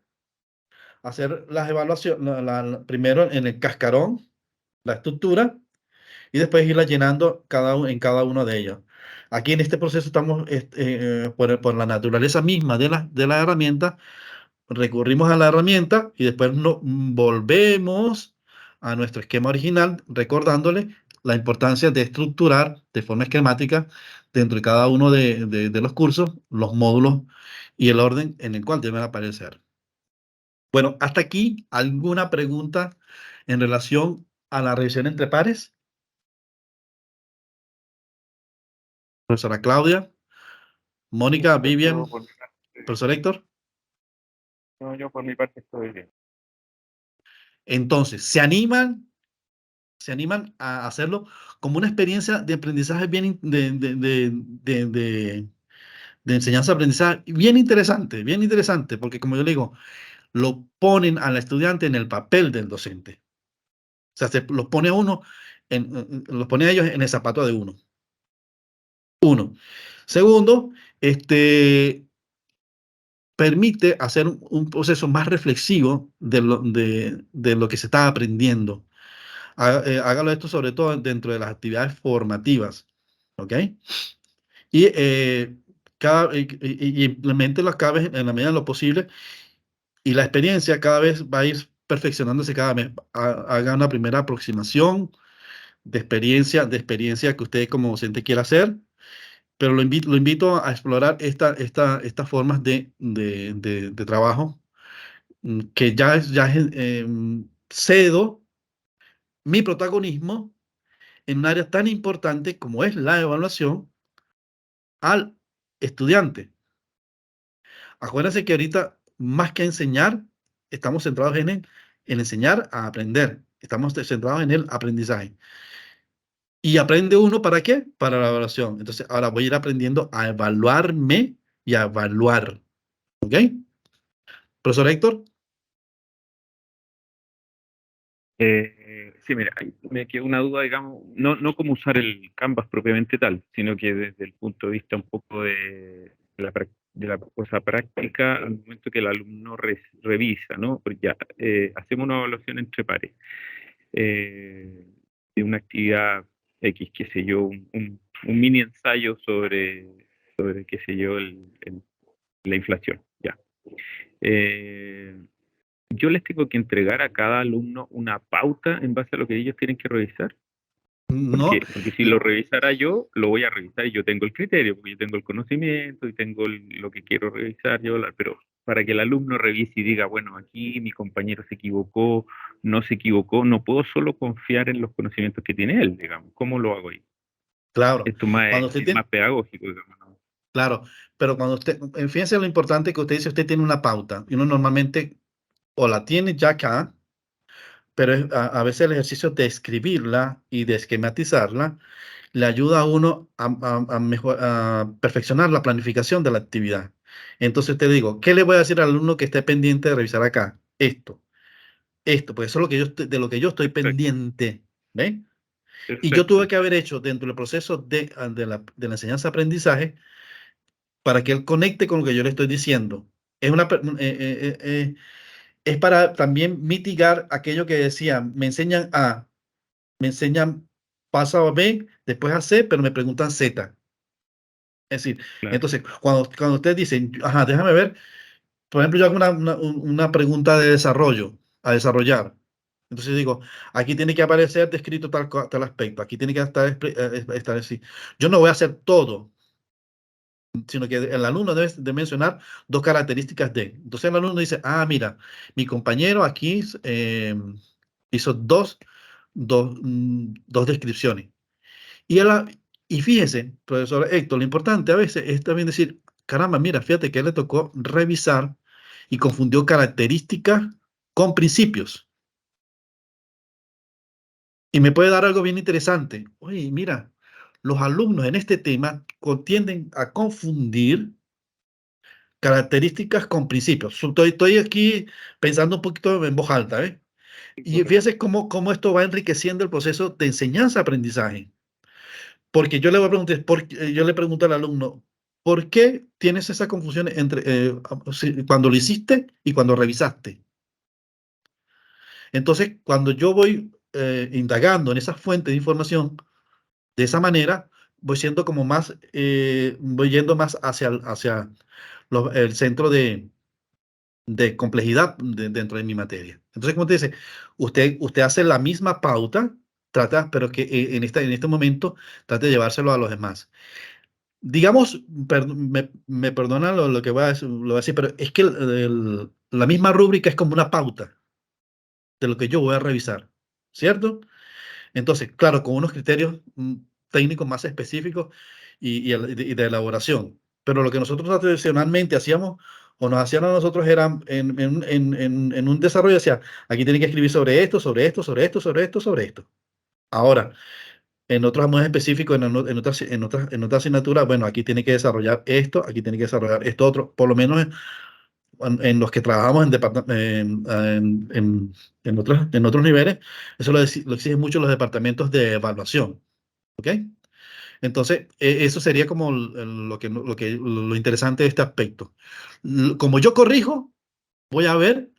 las evaluaciones, primero en el cascarón, la estructura, y después irla llenando en cada uno de ellos. Aquí en este proceso estamos, por la naturaleza misma de la herramienta, recurrimos a la herramienta y después volvemos a nuestro esquema original, recordándole la importancia de estructurar de forma esquemática dentro de cada uno de los cursos, los módulos y el orden en el cual deben aparecer. Bueno, hasta aquí, ¿alguna pregunta en relación a la revisión entre pares? Profesora Claudia, Mónica, Vivian, profesor Héctor. No, yo por mi parte estoy bien. Entonces, ¿se animan a hacerlo como una experiencia de aprendizaje de enseñanza-aprendizaje bien interesante, porque como yo le digo, lo ponen al estudiante en el papel del docente. O sea, los pone a uno, los pone a ellos en el zapato de uno. Uno. Segundo, permite hacer un proceso más reflexivo de lo que se está aprendiendo. Hágalo esto sobre todo dentro de las actividades formativas, ¿ok? Y implementenlas cada vez en la medida de lo posible y la experiencia cada vez va a ir perfeccionándose cada vez. Haga una primera aproximación de experiencia que usted como docente quiera hacer pero lo invito a explorar estas formas de trabajo, que cedo mi protagonismo en un área tan importante como es la evaluación al estudiante. Acuérdense que ahorita, más que enseñar, estamos centrados en enseñar a aprender. Estamos centrados en el aprendizaje. ¿Y aprende uno para qué? Para la evaluación. Entonces, ahora voy a ir aprendiendo a evaluarme y a evaluar. ¿Ok? Profesor Héctor. Sí, mira, ahí me quedó una duda, digamos, no cómo usar el Canvas propiamente tal, sino que desde el punto de vista un poco de la cosa práctica, al momento que el alumno revisa, ¿no? Porque ya hacemos una evaluación entre pares de una actividad X, qué sé yo, un mini ensayo sobre qué sé yo, la inflación, ya. Yo les tengo que entregar a cada alumno una pauta en base a lo que ellos tienen que revisar. No, Porque si lo revisara yo, lo voy a revisar y yo tengo el criterio, porque yo tengo el conocimiento y tengo lo que quiero revisar yo, pero para que el alumno revise y diga, bueno, aquí mi compañero se equivocó, no se equivocó, no puedo solo confiar en los conocimientos que tiene él, digamos. ¿Cómo lo hago ahí? claro. Esto más Cuando usted es tiene, más pedagógico, digamos, ¿no? claro, pero cuando usted, fíjense lo importante que usted dice, usted tiene una pauta y uno normalmente o la tiene ya acá, pero a veces el ejercicio de escribirla y de esquematizarla le ayuda a uno a perfeccionar la planificación de la actividad. Entonces te digo, ¿qué le voy a decir al alumno que esté pendiente de revisar acá? Esto, porque eso es lo que de lo que yo estoy Perfecto, pendiente, ¿ve? Y yo tuve perfecto. que haber hecho dentro del proceso de la enseñanza-aprendizaje para que él conecte con lo que yo le estoy diciendo. Es una, es para también mitigar aquello que decía, me enseñan paso a B, después a C, pero me preguntan Z. Es decir, Claro, entonces, cuando ustedes dicen, ajá, déjame ver, por ejemplo, yo hago una pregunta de desarrollo, a desarrollar. Entonces digo, aquí tiene que aparecer descrito tal aspecto, aquí tiene que estar así. Yo no voy a hacer todo, sino que el alumno debe de mencionar dos características de. Entonces el alumno dice, ah, mira, mi compañero aquí hizo dos descripciones. Y, y fíjese, profesor Héctor, lo importante a veces es también decir, caramba, mira, fíjate que él le tocó revisar y confundió características con principios. Y me puede dar algo bien interesante. Oye, mira, los alumnos en este tema tienden a confundir características con principios. Estoy aquí pensando un poquito en voz alta, ¿eh? sí, Y correcto. fíjese cómo esto va enriqueciendo el proceso de enseñanza-aprendizaje. Porque yo le voy a preguntar, yo le pregunto al alumno, ¿por qué tienes esa confusión entre cuando lo hiciste y cuando revisaste? Entonces, cuando yo voy indagando en esa fuente de información, de esa manera, voy siendo como más, voy yendo más hacia el centro de complejidad dentro de mi materia. Entonces, como te dice, usted hace la misma pauta, trata, pero que en este momento trate de llevárselo a los demás. Digamos, me perdonan lo que lo voy a decir, pero es que la misma rúbrica es como una pauta de lo que yo voy a revisar, ¿cierto? Entonces, claro, con unos criterios técnicos más específicos y de elaboración. Pero lo que nosotros tradicionalmente hacíamos o nos hacían a nosotros era en un desarrollo, decía, aquí tienen que escribir sobre esto, sobre esto, sobre esto, sobre esto, sobre esto. Ahora, en otros más específicos, en otra asignatura, bueno, aquí tiene que desarrollar esto, aquí tiene que desarrollar esto otro, por lo menos en los que trabajamos en otros niveles, eso lo exigen mucho los departamentos de evaluación, ¿ok? Entonces, eso sería como lo interesante de este aspecto. Como yo corrijo, voy a ver,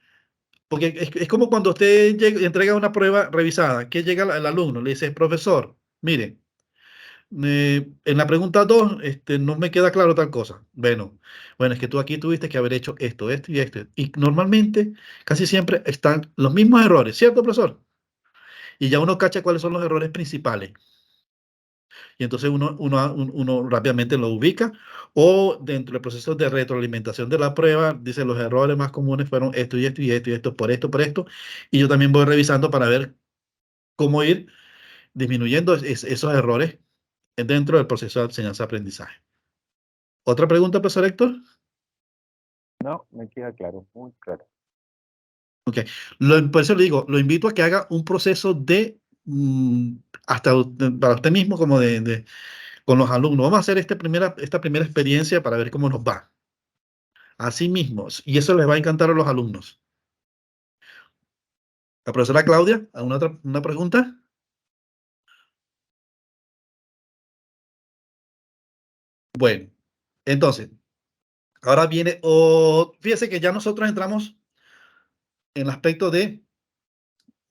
porque es como cuando usted entrega una prueba revisada, que llega el alumno, le dice, profesor, mire, en la pregunta 2 no me queda claro tal cosa. Bueno, es que tú aquí tuviste que haber hecho esto, esto y esto. Y normalmente, casi siempre están los mismos errores, ¿cierto, profesor? Y ya uno cacha cuáles son los errores principales. y entonces uno rápidamente lo ubica, o dentro del proceso de retroalimentación de la prueba, dice los errores más comunes fueron esto y esto y esto y esto, por esto, y yo también voy revisando para ver cómo ir disminuyendo esos errores dentro del proceso de enseñanza-aprendizaje. ¿Otra pregunta, profesor Héctor? No, me queda claro, muy claro. Ok, por eso le digo, lo invito a que haga un proceso de, para usted mismo, como con los alumnos. Vamos a hacer esta primera experiencia para ver cómo nos va. Así mismo, y eso les va a encantar a los alumnos. La profesora Claudia, ¿una pregunta? Bueno, entonces, ahora viene, fíjese que ya nosotros entramos en el aspecto de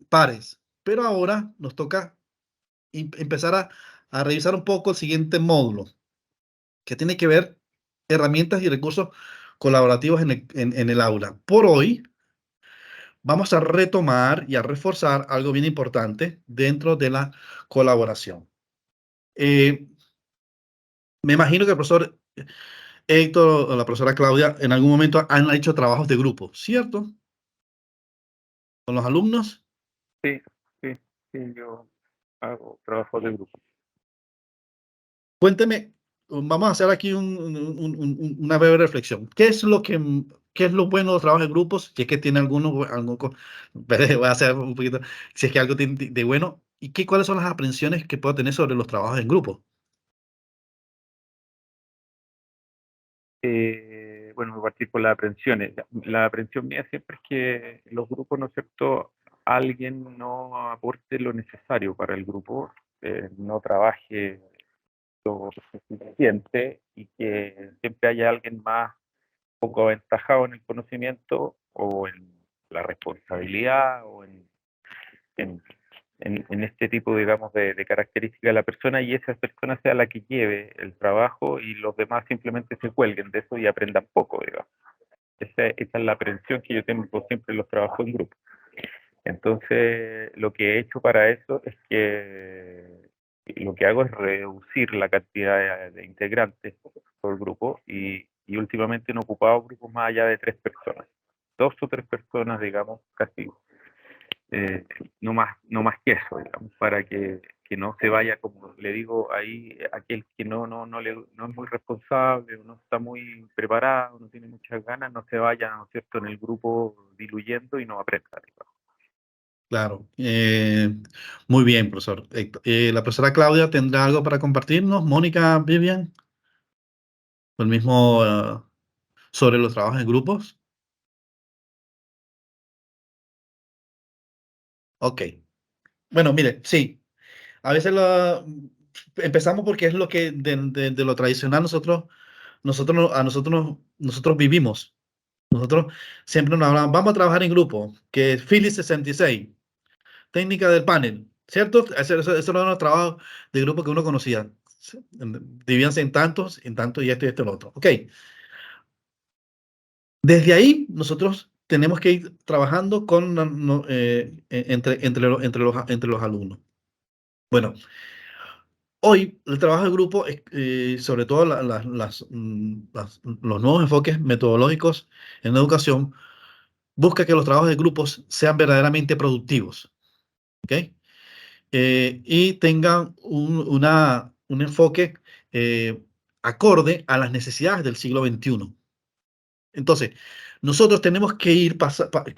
pares, pero ahora nos toca empezar a revisar un poco el siguiente módulo, que tiene que ver herramientas y recursos colaborativos en el aula. Por hoy, vamos a retomar y a reforzar algo bien importante dentro de la colaboración. Me imagino que el profesor Héctor o la profesora Claudia en algún momento han hecho trabajos de grupo, ¿cierto? Con los alumnos. Sí, yo hago trabajo de grupo. Cuénteme, vamos a hacer aquí una breve reflexión. ¿Qué es lo bueno de los trabajos de grupos? Si es que tiene voy a hacer un poquito, si es que algo tiene de bueno, ¿y cuáles son las aprensiones que puedo tener sobre los trabajos en grupo? Bueno, voy a partir por las aprensiones. La aprensión mía siempre es que los grupos, ¿no es cierto?, alguien no aporte lo necesario para el grupo, no trabaje lo suficiente y que siempre haya alguien más poco aventajado en el conocimiento o en la responsabilidad o en este tipo, digamos, de características de la persona, y esa persona sea la que lleve el trabajo y los demás simplemente se cuelguen de eso y aprendan poco, digamos. Esa es la aprensión que yo tengo siempre en los trabajos en grupo. Entonces, lo que he hecho para eso es que lo que hago es reducir la cantidad de integrantes por grupo, y últimamente no he ocupado grupos más allá de 3 personas. 2 o 3 personas, digamos, casi, no más que eso, digamos, para que no se vaya, como le digo, ahí aquel que no es muy responsable, no está muy preparado, no tiene muchas ganas, no se vaya, ¿no es cierto?, en el grupo diluyendo y no aprenda, digamos. Claro. Muy bien, profesor Héctor. La profesora Claudia tendrá algo para compartirnos. Mónica, Vivian, el mismo sobre los trabajos en grupos. Ok. Bueno, mire, sí. A veces empezamos porque es lo que de lo tradicional nosotros vivimos. Nosotros siempre nos hablamos, vamos a trabajar en grupo, que es Philly 66, técnica del panel, ¿cierto? Eso era un trabajo de grupo que uno conocía. Divídanse en tantos y esto y lo otro. Ok. Desde ahí nosotros tenemos que ir trabajando entre los alumnos. Bueno, hoy el trabajo de grupo, sobre todo los nuevos enfoques metodológicos en la educación, busca que los trabajos de grupos sean verdaderamente productivos, ¿ok? Y tengan un enfoque acorde a las necesidades del siglo XXI. Entonces, nosotros tenemos que ir,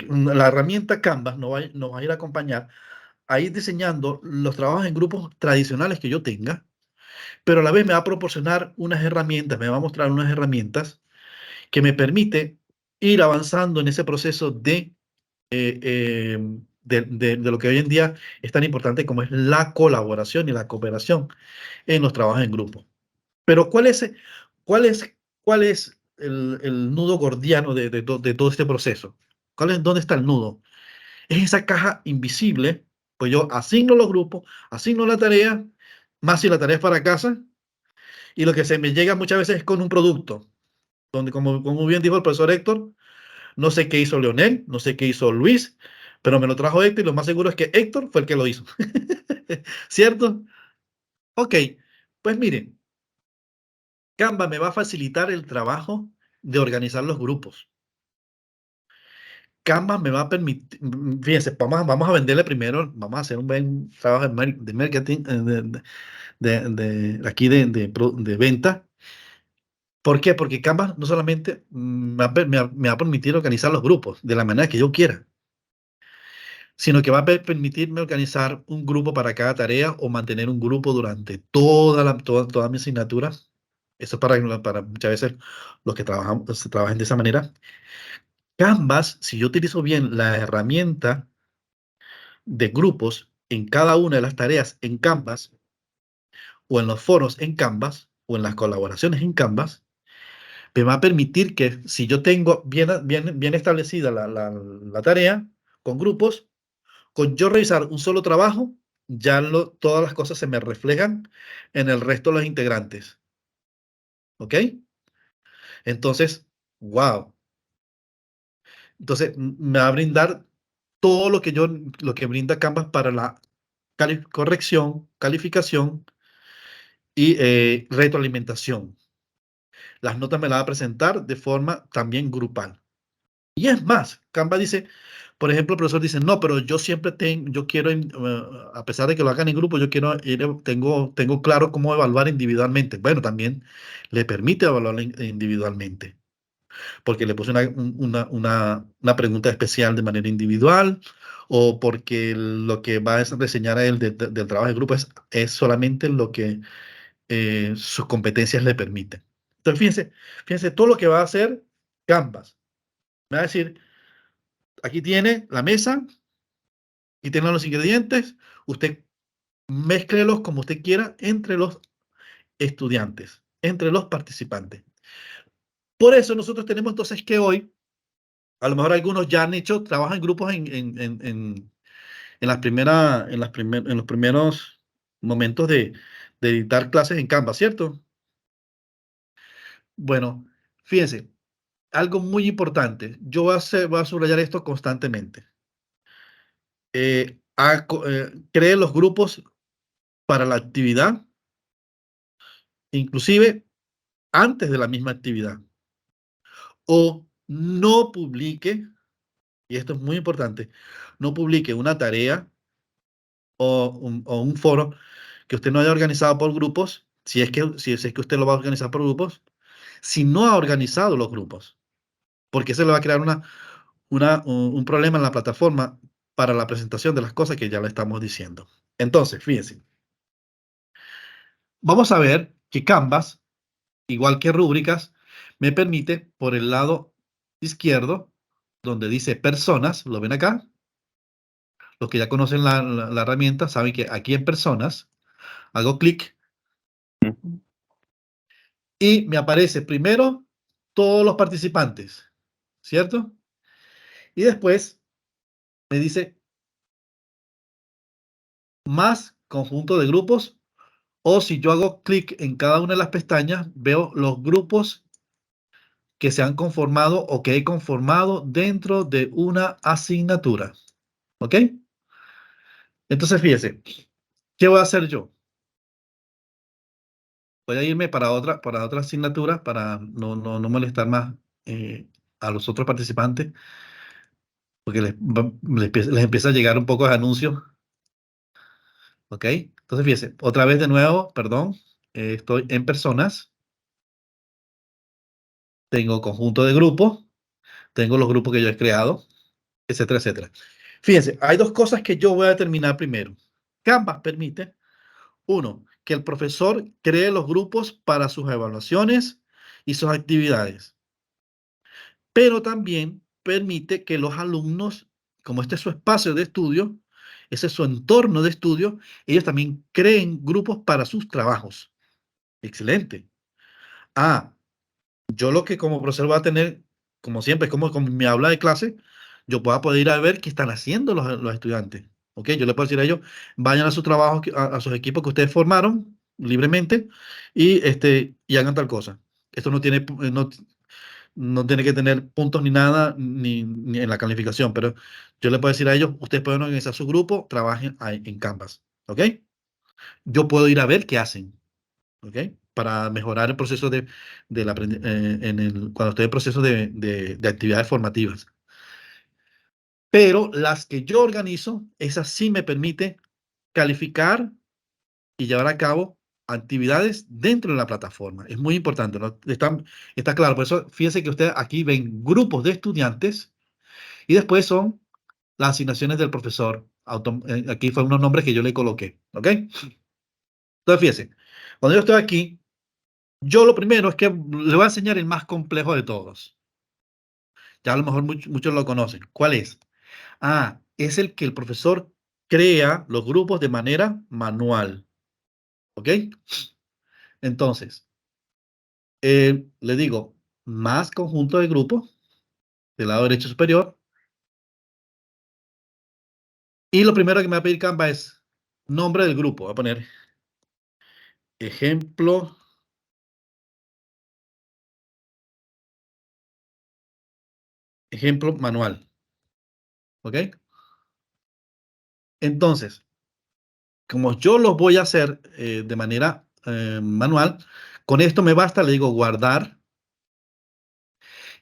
la herramienta Canvas nos va a ir a acompañar a ir diseñando los trabajos en grupos tradicionales que yo tenga, pero a la vez me va a proporcionar unas herramientas, me va a mostrar unas herramientas que me permite ir avanzando en ese proceso de lo que hoy en día es tan importante como es la colaboración y la cooperación en los trabajos en grupo. Pero cuál es, cuál es el nudo gordiano de todo este proceso? ¿Dónde está el nudo? Es esa caja invisible, pues yo asigno los grupos, asigno la tarea, más si la tarea es para casa, y lo que se me llega muchas veces es con un producto, donde como bien dijo el profesor Héctor, no sé qué hizo Leonel, no sé qué hizo Luis, pero me lo trajo Héctor y lo más seguro es que Héctor fue el que lo hizo. ¿Cierto? Ok, Pues miren, Canva me va a facilitar el trabajo de organizar los grupos. Canva me va a permitir, fíjense, vamos a venderle primero, vamos a hacer un buen trabajo de marketing, de venta. ¿Por qué? Porque Canva no solamente me va a permitir organizar los grupos de la manera que yo quiera, sino que va a permitirme organizar un grupo para cada tarea o mantener un grupo durante toda mi asignatura. Eso es para muchas veces los que trabajan de esa manera. Canvas, si yo utilizo bien la herramienta de grupos en cada una de las tareas en Canvas, o en los foros en Canvas, o en las colaboraciones en Canvas, me va a permitir que si yo tengo bien establecida la tarea con grupos, con yo revisar un solo trabajo, ya todas las cosas se me reflejan en el resto de los integrantes. ¿Ok? Entonces, wow. Entonces, me va a brindar todo lo que brinda Canvas para la corrección, calificación y retroalimentación. Las notas me las va a presentar de forma también grupal. Y es más, Canva dice, por ejemplo, el profesor dice, no, pero yo siempre yo quiero, a pesar de que lo hagan en grupo, yo quiero tengo claro cómo evaluar individualmente. Bueno, también le permite evaluar individualmente, porque le puse una pregunta especial de manera individual, o porque lo que va a reseñar a él del trabajo de grupo es solamente lo que sus competencias le permiten. Entonces, fíjense todo lo que va a hacer Canvas. Me va a decir, aquí tiene la mesa, aquí tienen los ingredientes, usted mézclelos como usted quiera entre los estudiantes, entre los participantes. Por eso nosotros tenemos entonces que hoy, a lo mejor algunos ya han hecho, trabajan en grupos en los primeros momentos de editar clases en Canva, ¿cierto? Bueno, fíjense, algo muy importante, yo voy a subrayar esto constantemente. Cree los grupos para la actividad, inclusive antes de la misma actividad. O no publique, y esto es muy importante, no publique una tarea o un foro que usted no haya organizado por grupos, si es que usted lo va a organizar por grupos, si no ha organizado los grupos, porque eso le va a crear un problema en la plataforma para la presentación de las cosas que ya le estamos diciendo. Entonces, fíjense, vamos a ver que Canvas, igual que rúbricas, me permite por el lado izquierdo, donde dice personas, ¿lo ven acá? Los que ya conocen la herramienta saben que aquí en personas hago clic y me aparece primero todos los participantes, ¿cierto? Y después me dice más conjunto de grupos, o si yo hago clic en cada una de las pestañas, veo los grupos que se han conformado o que he conformado dentro de una asignatura. ¿Ok? Entonces, fíjese, ¿qué voy a hacer yo? Voy a irme para otra asignatura para no molestar más a los otros participantes, porque les empieza a llegar un poco de anuncios. ¿Ok? Entonces, fíjese, otra vez de nuevo, perdón, estoy en personas, tengo conjunto de grupos, tengo los grupos que yo he creado, etcétera, etcétera. Fíjense, hay dos cosas que yo voy a determinar primero. Canvas permite, uno, que el profesor cree los grupos para sus evaluaciones y sus actividades, pero también permite que los alumnos, como este es su espacio de estudio, ese es su entorno de estudio, ellos también creen grupos para sus trabajos. Excelente. Ah, yo lo que como profesor voy a tener, como siempre, es como con mi aula de clase, yo pueda poder ir a ver qué están haciendo los estudiantes. ¿Ok? Yo le puedo decir a ellos, vayan a sus trabajos, a sus equipos que ustedes formaron libremente y hagan tal cosa. Esto no tiene que tener puntos ni nada, ni en la calificación, pero yo le puedo decir a ellos, ustedes pueden organizar su grupo, trabajen ahí en Canvas. ¿Ok? Yo puedo ir a ver qué hacen. ¿ok? Para mejorar el proceso cuando estoy en proceso de actividades formativas. Pero las que yo organizo, esas sí me permite calificar y llevar a cabo actividades dentro de la plataforma. Es muy importante, ¿no? Está claro, por eso fíjense que ustedes aquí ven grupos de estudiantes y después son las asignaciones del profesor. Aquí fueron unos nombres que yo le coloqué, ¿ok? Entonces fíjense, cuando yo estoy aquí, yo lo primero es que le voy a enseñar el más complejo de todos. Ya a lo mejor muchos lo conocen. ¿Cuál es? Es el que el profesor crea los grupos de manera manual, ¿ok? Entonces, le digo, más conjunto de grupos, del lado derecho superior. Y lo primero que me va a pedir Canva es nombre del grupo. Voy a poner ejemplo manual. ¿Ok? Entonces, como yo lo voy a hacer de manera manual, con esto me basta, le digo guardar.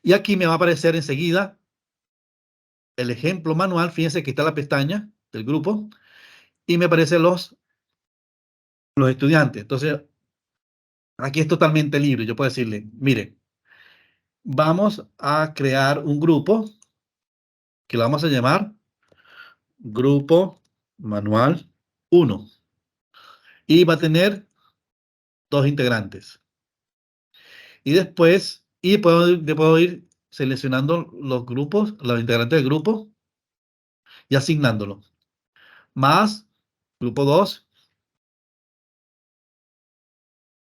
Y aquí me va a aparecer enseguida el ejemplo manual. Fíjense que está la pestaña del grupo y me aparecen los estudiantes. Entonces, aquí es totalmente libre. Yo puedo decirle, mire, vamos a crear un grupo que lo vamos a llamar Grupo Manual 1 y va a tener 2 integrantes. Y después, puedo ir seleccionando los grupos, los integrantes del grupo y asignándolos. Más grupo 2,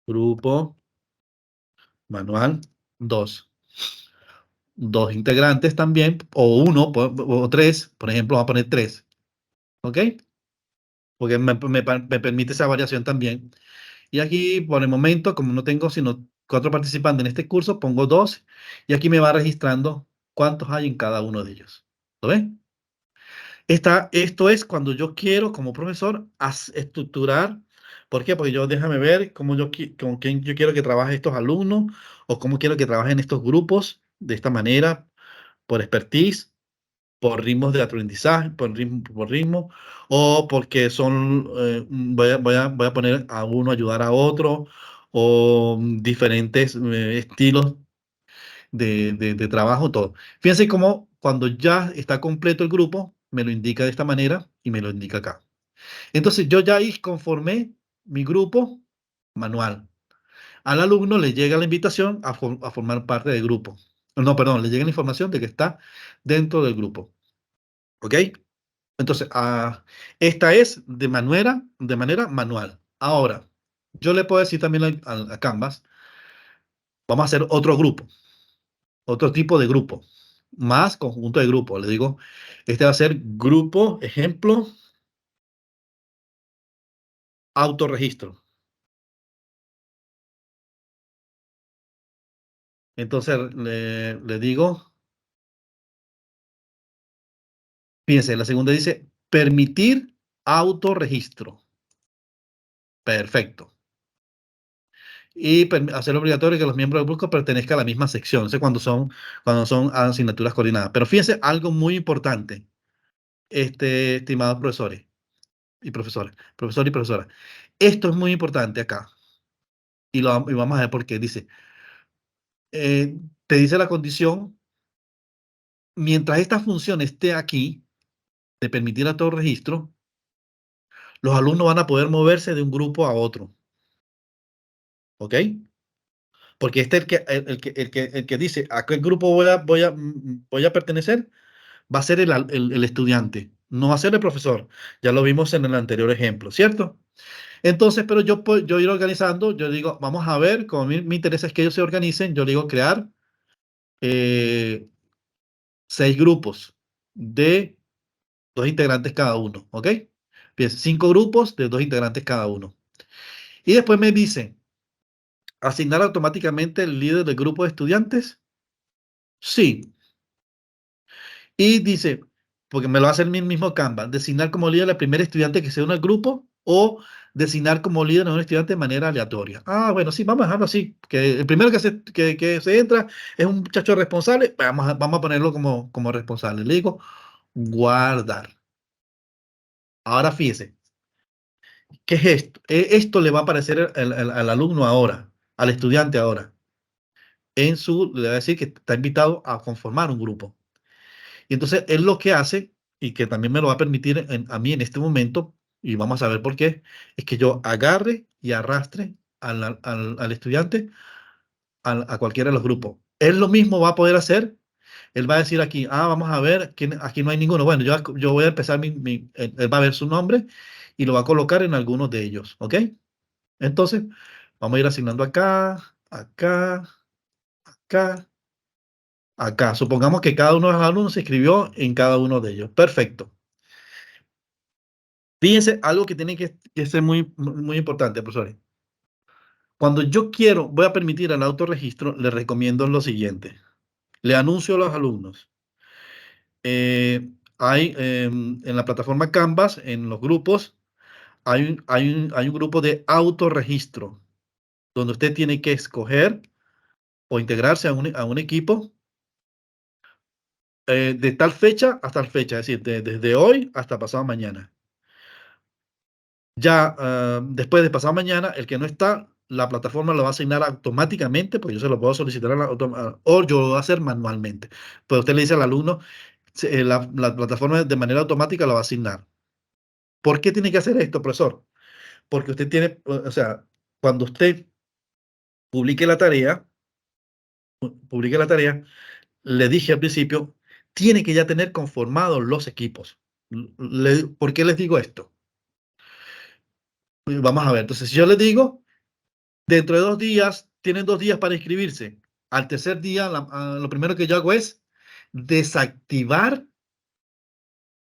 Grupo Manual 2. 2 integrantes también, o 1, o 3, por ejemplo, vamos a poner 3. ¿Ok? Porque me permite esa variación también. Y aquí, por el momento, como no tengo sino 4 participantes en este curso, pongo 2 y aquí me va registrando cuántos hay en cada uno de ellos. ¿Lo ven? Esto es cuando yo quiero, como profesor, estructurar. ¿Por qué? Porque déjame ver con quién yo quiero que trabaje estos alumnos o cómo quiero que trabajen estos grupos de esta manera, por expertise, por ritmos de aprendizaje, por ritmo, o porque voy a poner a uno a ayudar a otro, o diferentes estilos de trabajo, todo. Fíjense cómo cuando ya está completo el grupo, me lo indica de esta manera y me lo indica acá. Entonces yo ya ahí conformé mi grupo manual. Al alumno le llega la invitación a formar parte del grupo. No, perdón, le llega la información de que está dentro del grupo. ¿Ok? Entonces, esta es de manera manual. Ahora, yo le puedo decir también a Canvas, vamos a hacer otro grupo, otro tipo de grupo, más conjunto de grupos. Le digo, este va a ser grupo, ejemplo, autorregistro. Entonces, le digo, fíjense, la segunda dice, permitir autorregistro. Perfecto. Y hacer obligatorio que los miembros del grupo pertenezcan a la misma sección. Eso cuando son asignaturas coordinadas. Pero fíjense algo muy importante, estimados profesores y profesoras, profesor y profesora. Esto es muy importante acá. Y vamos a ver por qué. Dice, te dice la condición, mientras esta función esté aquí, de permitir a todo registro, los alumnos van a poder moverse de un grupo a otro. ¿Ok? Porque este es el que dice, ¿a qué grupo voy a pertenecer? Va a ser el estudiante, no va a ser el profesor. Ya lo vimos en el anterior ejemplo, ¿cierto? Entonces, pero yo ir organizando, yo digo, vamos a ver, como mi interés es que ellos se organicen, yo digo crear 6 grupos de 2 integrantes cada uno, ¿ok? Bien, 5 grupos de 2 integrantes cada uno. Y después me dice, ¿asignar automáticamente el líder del grupo de estudiantes? Sí. Y dice, porque me lo hace el mismo Canva, designar como líder al primer estudiante que se une al grupo. o designar como líder a un estudiante de manera aleatoria. Ah, bueno, sí, vamos a dejarlo así, que el primero que se entra es un muchacho responsable, vamos a ponerlo como responsable. Le digo, guardar. Ahora fíjese, ¿qué es esto? Esto le va a aparecer al alumno ahora, al estudiante ahora. Le va a decir que está invitado a conformar un grupo. Y entonces él lo que hace, y que también me lo va a permitir a mí en este momento, y vamos a ver por qué, es que yo agarre y arrastre al estudiante a cualquiera de los grupos. Él lo mismo va a poder hacer. Él va a decir aquí, vamos a ver, aquí no hay ninguno. Bueno, yo voy a empezar él va a ver su nombre y lo va a colocar en algunos de ellos, ¿ok? Entonces, vamos a ir asignando acá, acá, acá, acá. Supongamos que cada uno de los alumnos se inscribió en cada uno de ellos. Perfecto. Fíjense, algo que tiene que ser muy, muy importante, profesores. Cuando yo voy a permitir el autorregistro, les recomiendo lo siguiente. Le anuncio a los alumnos. En la plataforma Canvas, en los grupos, hay un grupo de autorregistro, donde usted tiene que escoger o integrarse a un equipo de tal fecha hasta tal fecha, es decir, desde hoy hasta pasado mañana. Ya después de pasado mañana, el que no está, la plataforma lo va a asignar automáticamente, porque yo se lo puedo solicitar o yo lo voy a hacer manualmente. Pero usted le dice al alumno, la plataforma de manera automática lo va a asignar. ¿Por qué tiene que hacer esto, profesor? Porque usted tiene, o sea, cuando usted publique la tarea, le dije al principio, tiene que ya tener conformados los equipos. ¿Por qué les digo esto? Vamos a ver, entonces si yo les digo, dentro de 2 días, tienen 2 días para inscribirse. Al tercer día, lo primero que yo hago es desactivar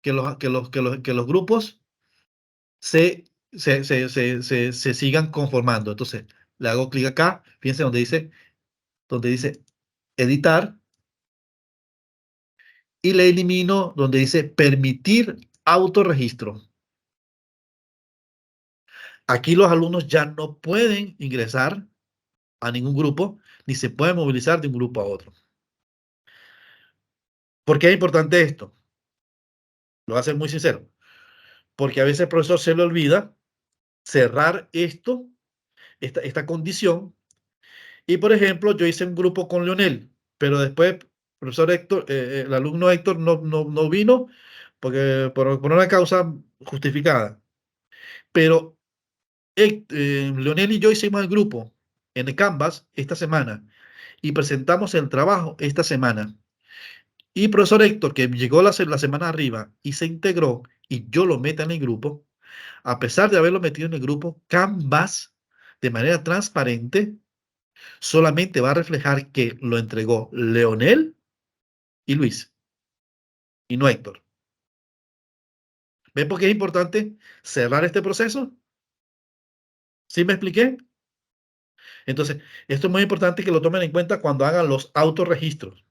que los grupos se sigan conformando. Entonces, le hago clic acá, fíjense donde dice editar, y le elimino donde dice permitir autorregistro. Aquí los alumnos ya no pueden ingresar a ningún grupo, ni se pueden movilizar de un grupo a otro. ¿Por qué es importante esto? Lo voy a ser muy sincero. Porque a veces el profesor se le olvida cerrar esta condición. Y, por ejemplo, yo hice un grupo con Leonel, pero después profesor Héctor, el alumno Héctor no vino por una causa justificada. Pero Leonel y yo hicimos el grupo en el Canvas esta semana y presentamos el trabajo esta semana. Y profesor Héctor, que llegó la semana arriba y se integró y yo lo meto en el grupo, a pesar de haberlo metido en el grupo, Canvas, de manera transparente, solamente va a reflejar que lo entregó Leonel y Luis, y no Héctor. ¿Ven por qué es importante cerrar este proceso? ¿Sí me expliqué? Entonces, esto es muy importante que lo tomen en cuenta cuando hagan los autorregistros,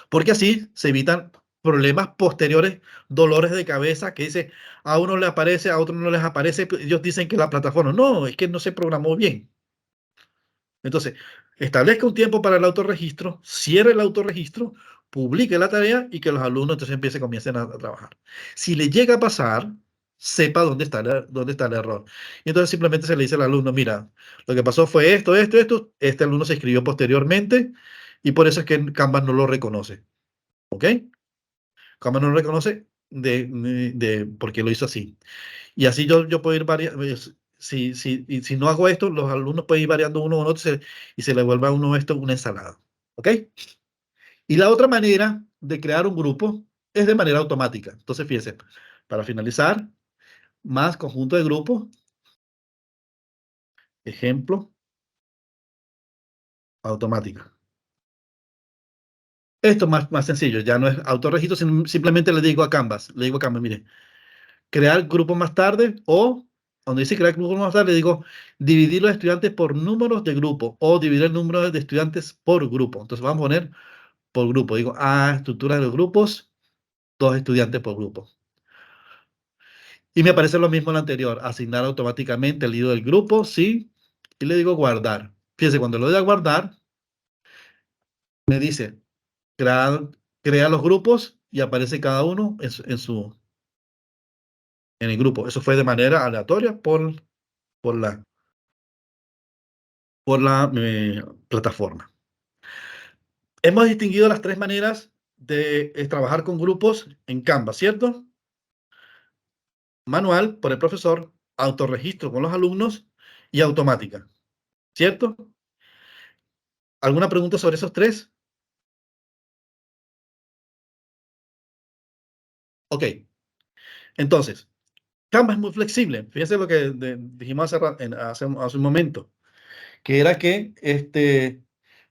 porque así se evitan problemas posteriores, dolores de cabeza, que dice, a uno le aparece, a otro no les aparece, ellos dicen que la plataforma, no, es que no se programó bien. Entonces, establezca un tiempo para el autorregistro, cierre el autorregistro, publique la tarea y que los alumnos entonces comiencen a trabajar. Si le llega a pasar, sepa dónde está el error. Y entonces simplemente se le dice al alumno, mira, lo que pasó fue esto, esto, esto, este alumno se escribió posteriormente y por eso es que Canvas no lo reconoce. ¿Ok? Canvas no lo reconoce porque lo hizo así. Y así yo puedo ir variando. Si no hago esto, los alumnos pueden ir variando uno o otro y se le vuelve a uno esto una ensalada. ¿Ok? Y la otra manera de crear un grupo es de manera automática. Entonces, fíjense, para finalizar, más conjunto de grupos, ejemplo, automática. Esto es más sencillo, ya no es autorregistro, sino simplemente le digo a Canvas, mire, crear grupo más tarde o donde dice crear grupo más tarde, digo dividir los estudiantes por números de grupo o dividir el número de estudiantes por grupo. Entonces vamos a poner por grupo. Digo, estructura de los grupos, 2 estudiantes por grupo. Y me aparece lo mismo en la anterior, asignar automáticamente el líder del grupo, sí, y le digo guardar. Fíjense, cuando le doy a guardar, me dice, crea los grupos y aparece cada uno en el grupo. Eso fue de manera aleatoria por la, plataforma. Hemos distinguido las tres maneras de trabajar con grupos en Canva, ¿cierto? Manual por el profesor, autorregistro con los alumnos y automática, ¿cierto? ¿Alguna pregunta sobre esos tres? Ok, entonces, Canva es muy flexible. Fíjense lo que dijimos hace un momento, que era que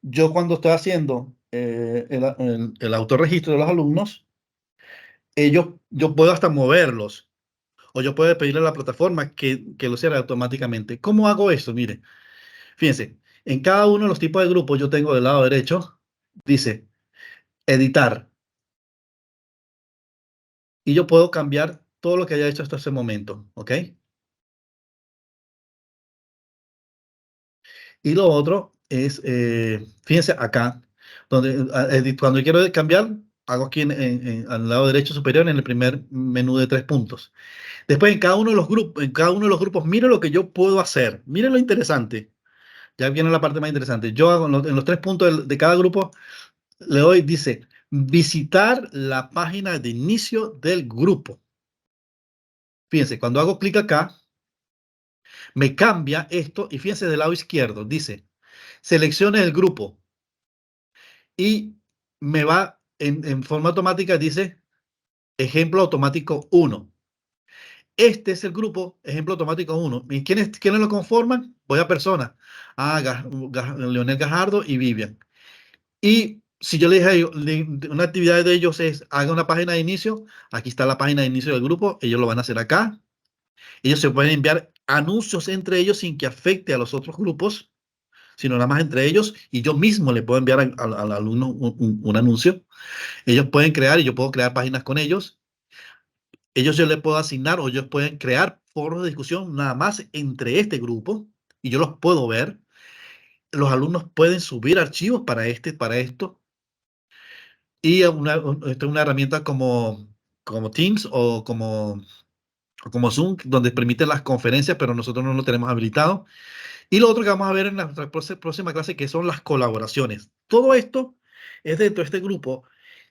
yo cuando estoy haciendo el autorregistro de los alumnos, yo puedo hasta moverlos, o yo puedo pedirle a la plataforma que lo cierre automáticamente. ¿Cómo hago eso? Mire, fíjense, en cada uno de los tipos de grupos yo tengo del lado derecho, dice editar, y yo puedo cambiar todo lo que haya hecho hasta ese momento, ¿ok? Y lo otro es, fíjense acá, cuando quiero cambiar, hago aquí al lado derecho superior en el primer menú de 3 puntos. Después en cada uno de los grupos, miren lo que yo puedo hacer. Miren lo interesante. Ya viene la parte más interesante. Yo hago en los 3 puntos de cada grupo, le doy, dice, visitar la página de inicio del grupo. Fíjense, cuando hago clic acá, me cambia esto y fíjense del lado izquierdo, dice, seleccione el grupo y me va en forma automática, dice, ejemplo automático 1. Este es el grupo, ejemplo automático 1. ¿Y quiénes lo conforman? Voy a personas. Leonel Gajardo y Vivian. Y si yo le dije a ellos, una actividad de ellos es, haga una página de inicio, aquí está la página de inicio del grupo, ellos lo van a hacer acá. Ellos se pueden enviar anuncios entre ellos sin que afecte a los otros grupos, sino nada más entre ellos, y yo mismo le puedo enviar al alumno un anuncio. Ellos pueden crear y yo puedo crear páginas con ellos. Yo les puedo asignar o ellos pueden crear foros de discusión nada más entre este grupo y yo los puedo ver. Los alumnos pueden subir archivos para esto. Y esta es una herramienta como Teams o como Zoom, donde permite las conferencias, pero nosotros no lo tenemos habilitado. Y lo otro que vamos a ver en nuestra próxima clase, que son las colaboraciones. Todo esto es dentro de este grupo.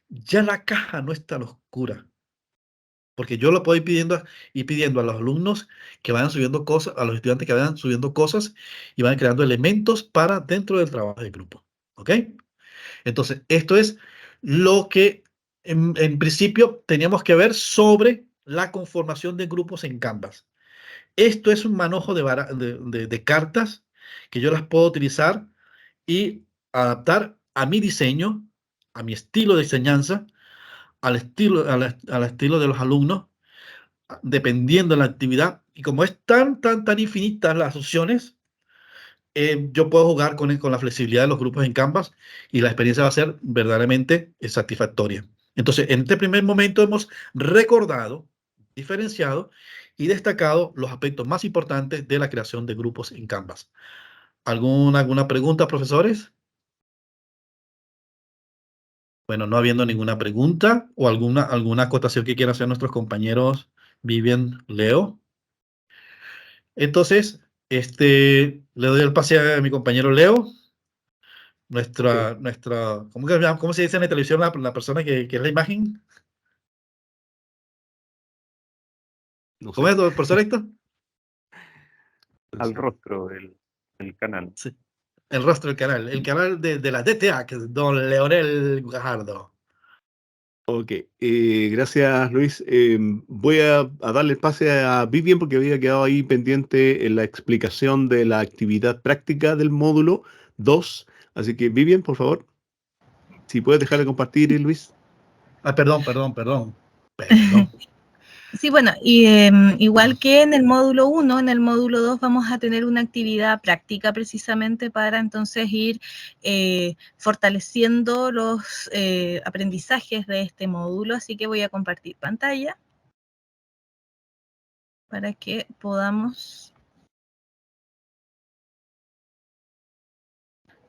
Ya la caja no está a la oscura, porque yo lo puedo ir pidiendo a los alumnos que vayan subiendo cosas, a los estudiantes que vayan subiendo cosas y vayan creando elementos para dentro del trabajo de grupo. ¿Ok? Entonces, esto es lo que en principio teníamos que ver sobre la conformación de grupos en Canvas. Esto es un manojo de cartas que yo las puedo utilizar y adaptar a mi diseño, a mi estilo de enseñanza, al estilo de los alumnos, dependiendo de la actividad. Y como es tan infinitas las opciones, yo puedo jugar con la flexibilidad de los grupos en Canvas y la experiencia va a ser verdaderamente satisfactoria. Entonces, en este primer momento hemos recordado, diferenciado y destacado los aspectos más importantes de la creación de grupos en Canvas. ¿Alguna pregunta, profesores? Bueno, no habiendo ninguna pregunta o alguna acotación que quieran hacer nuestros compañeros Vivian, Leo. Entonces, le doy el pase a mi compañero Leo. ¿Cómo se dice en la televisión la persona que es la imagen? No ¿Cómo sé. es, profesor Héctor? No Al sé. rostro del canal. Sí. El rostro del canal. El canal de la DTA, que es don Leonel Gajardo. Ok, gracias Luis. Voy a darle el pase a Vivian porque había quedado ahí pendiente en la explicación de la actividad práctica del módulo 2. Así que Vivian, por favor, si puedes dejar de compartir, Luis. Ah, perdón. Sí, bueno, y igual que en el módulo 1, en el módulo 2 vamos a tener una actividad práctica precisamente para entonces ir fortaleciendo los aprendizajes de este módulo, así que voy a compartir pantalla. para que podamos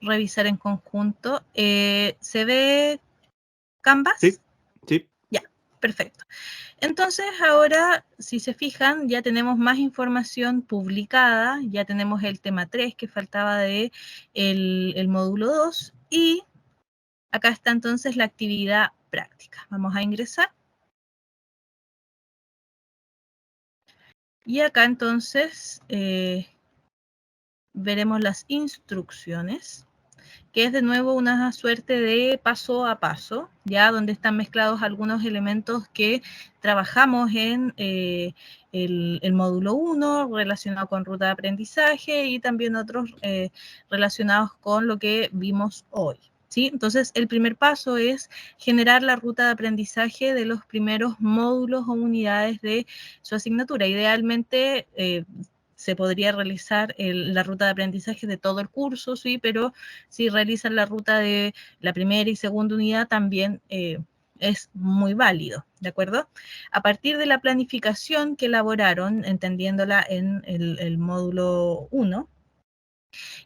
revisar en conjunto. ¿Se ve Canvas? Sí, sí. Ya, perfecto. Entonces ahora, si se fijan, ya tenemos más información publicada, ya tenemos el tema 3 que faltaba de el módulo 2 y acá está entonces la actividad práctica. Vamos a ingresar. Y acá entonces veremos las instrucciones, que es de nuevo una suerte de paso a paso, ya donde están mezclados algunos elementos que trabajamos en el módulo 1 relacionado con ruta de aprendizaje y también otros relacionados con lo que vimos hoy. ¿Sí? Entonces, el primer paso es generar la ruta de aprendizaje de los primeros módulos o unidades de su asignatura. Idealmente, se podría realizar la ruta de aprendizaje de todo el curso, sí, pero si realizan la ruta de la primera y segunda unidad también es muy válido, ¿de acuerdo? A partir de la planificación que elaboraron, entendiéndola en el módulo 1,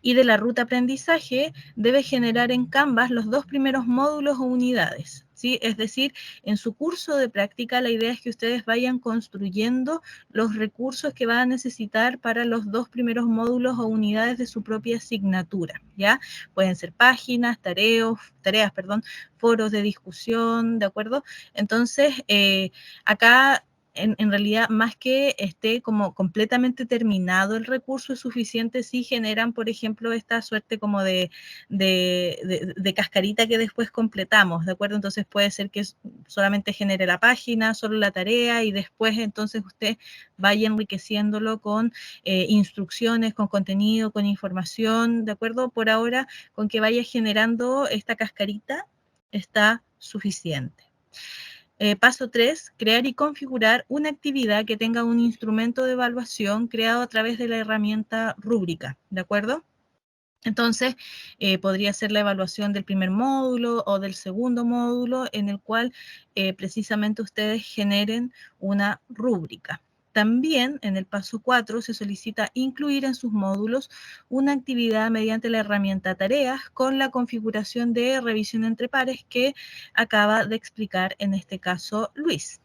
y de la ruta aprendizaje, debe generar en Canvas los dos primeros módulos o unidades, ¿sí? Es decir, en su curso de práctica la idea es que ustedes vayan construyendo los recursos que van a necesitar para los dos primeros módulos o unidades de su propia asignatura, ¿ya? Pueden ser páginas, tareas, foros de discusión, ¿de acuerdo? Entonces, acá en realidad, más que esté como completamente terminado el recurso, es suficiente si generan, por ejemplo, esta suerte como de cascarita que después completamos, ¿de acuerdo? Entonces puede ser que solamente genere la página, solo la tarea, y después entonces usted vaya enriqueciéndolo con instrucciones, con contenido, con información, ¿de acuerdo? Por ahora, con que vaya generando esta cascarita, está suficiente. Paso 3, crear y configurar una actividad que tenga un instrumento de evaluación creado a través de la herramienta rúbrica, ¿de acuerdo? Entonces, podría ser la evaluación del primer módulo o del segundo módulo en el cual precisamente ustedes generen una rúbrica. También en el paso 4 se solicita incluir en sus módulos una actividad mediante la herramienta tareas con la configuración de revisión entre pares que acaba de explicar en este caso Luis.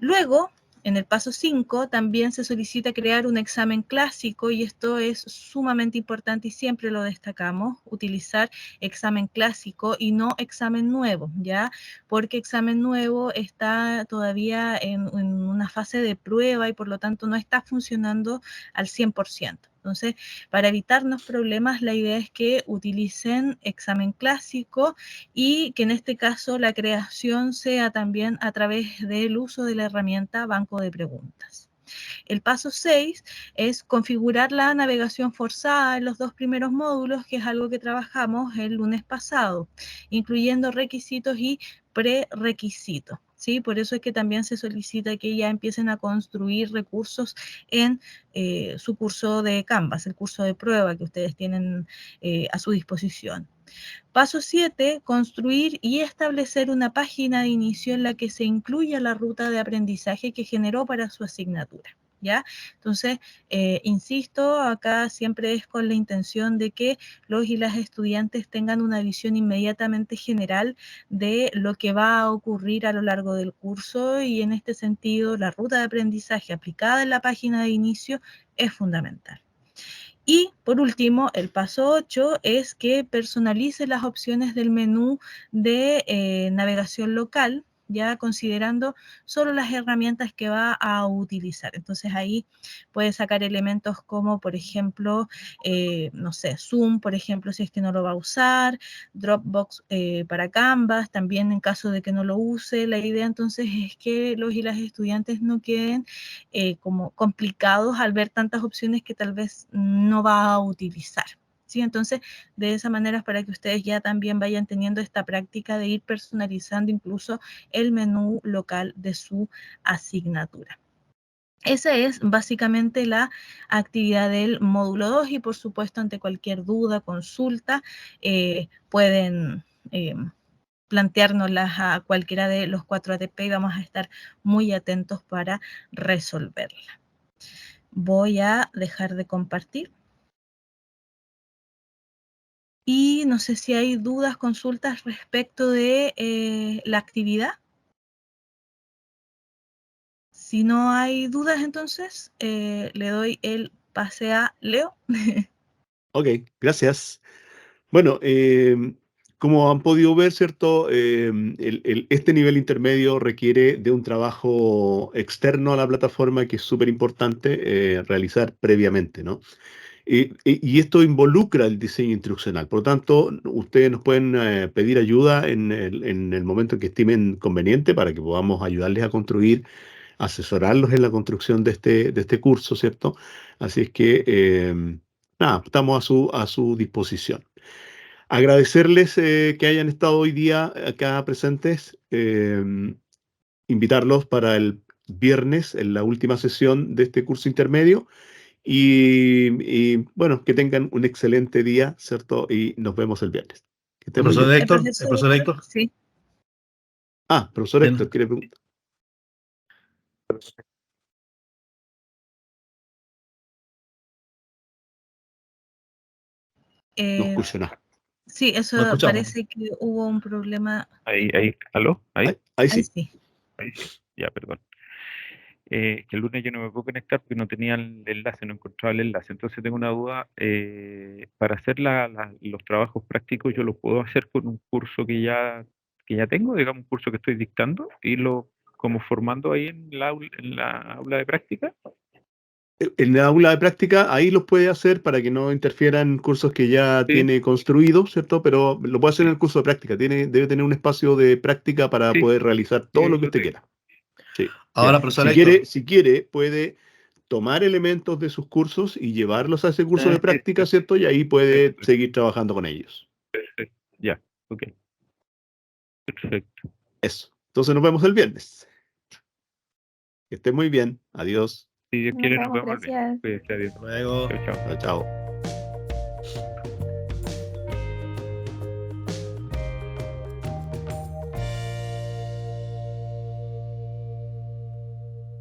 Luego, en el paso 5 también se solicita crear un examen clásico y esto es sumamente importante y siempre lo destacamos, utilizar examen clásico y no examen nuevo, ¿ya? Porque examen nuevo está todavía en una fase de prueba y por lo tanto no está funcionando al 100%. Entonces, para evitarnos problemas, la idea es que utilicen examen clásico y que en este caso la creación sea también a través del uso de la herramienta banco de preguntas. El paso 6 es configurar la navegación forzada en los dos primeros módulos, que es algo que trabajamos el lunes pasado, incluyendo requisitos y prerequisitos. ¿Sí? Por eso es que también se solicita que ya empiecen a construir recursos en su curso de Canvas, el curso de prueba que ustedes tienen a su disposición. Paso 7, construir y establecer una página de inicio en la que se incluya la ruta de aprendizaje que generó para su asignatura. ¿Ya? Entonces, insisto, acá siempre es con la intención de que los y las estudiantes tengan una visión inmediatamente general de lo que va a ocurrir a lo largo del curso y en este sentido la ruta de aprendizaje aplicada en la página de inicio es fundamental. Y por último, el paso 8 es que personalice las opciones del menú de navegación local, ya considerando solo las herramientas que va a utilizar. Entonces ahí puede sacar elementos como, por ejemplo, no sé, Zoom, por ejemplo, si es que no lo va a usar, Dropbox para Canvas, también en caso de que no lo use. La idea entonces es que los y las estudiantes no queden como complicados al ver tantas opciones que tal vez no va a utilizar. ¿Sí? Entonces, de esa manera es para que ustedes ya también vayan teniendo esta práctica de ir personalizando incluso el menú local de su asignatura. Esa es básicamente la actividad del módulo 2 y por supuesto ante cualquier duda, consulta, pueden planteárnoslas a cualquiera de los 4 ATP y vamos a estar muy atentos para resolverla. Voy a dejar de compartir. Y no sé si hay dudas, consultas respecto de la actividad. Si no hay dudas, entonces le doy el pase a Leo. Ok, gracias. Bueno, como han podido ver, ¿cierto? Este nivel intermedio requiere de un trabajo externo a la plataforma que es súper importante realizar previamente, ¿no? Y esto involucra el diseño instruccional. Por lo tanto, ustedes nos pueden pedir ayuda en el momento en que estimen conveniente para que podamos ayudarles a construir, asesorarlos en la construcción de este curso, ¿cierto? Así es que, nada, estamos a su disposición. Agradecerles que hayan estado hoy día acá presentes, invitarlos para el viernes, en la última sesión de este curso intermedio, bueno, que tengan un excelente día, ¿cierto? Y nos vemos el viernes. Que estén muy bien. El profesor Héctor. Sí. Profesor Héctor, ¿quiere preguntar? No escucho nada. Sí, eso No escuchamos. parece que hubo un problema. Ahí, ¿aló? Ahí sí. Ahí sí. Ya, perdón. Que el lunes yo no me puedo conectar porque no tenía el enlace, no encontraba el enlace. Entonces tengo una duda. Para hacer los trabajos prácticos, ¿yo los puedo hacer con un curso que ya tengo, digamos, un curso que estoy dictando, y como formando ahí en la aula de práctica? En la aula de práctica, ahí los puede hacer para que no interfieran cursos que ya Sí. tiene construidos, ¿cierto? Pero lo puede hacer en el curso de práctica. Debe tener un espacio de práctica para Sí. poder realizar todo Sí, lo que lo usted tengo. quiera. Sí. Ahora, profesor Héctor. Si quiere, puede tomar elementos de sus cursos y llevarlos a ese curso de práctica, ¿cierto? Y ahí puede seguir trabajando con ellos. Perfecto. Ya, ok. Perfecto. Eso. Entonces nos vemos el viernes. Que esté muy bien. Adiós. Si Dios quiere, nos vemos el Gracias. viernes. Cuídese, adiós. Hasta luego. Chao, chao. Chao, chao.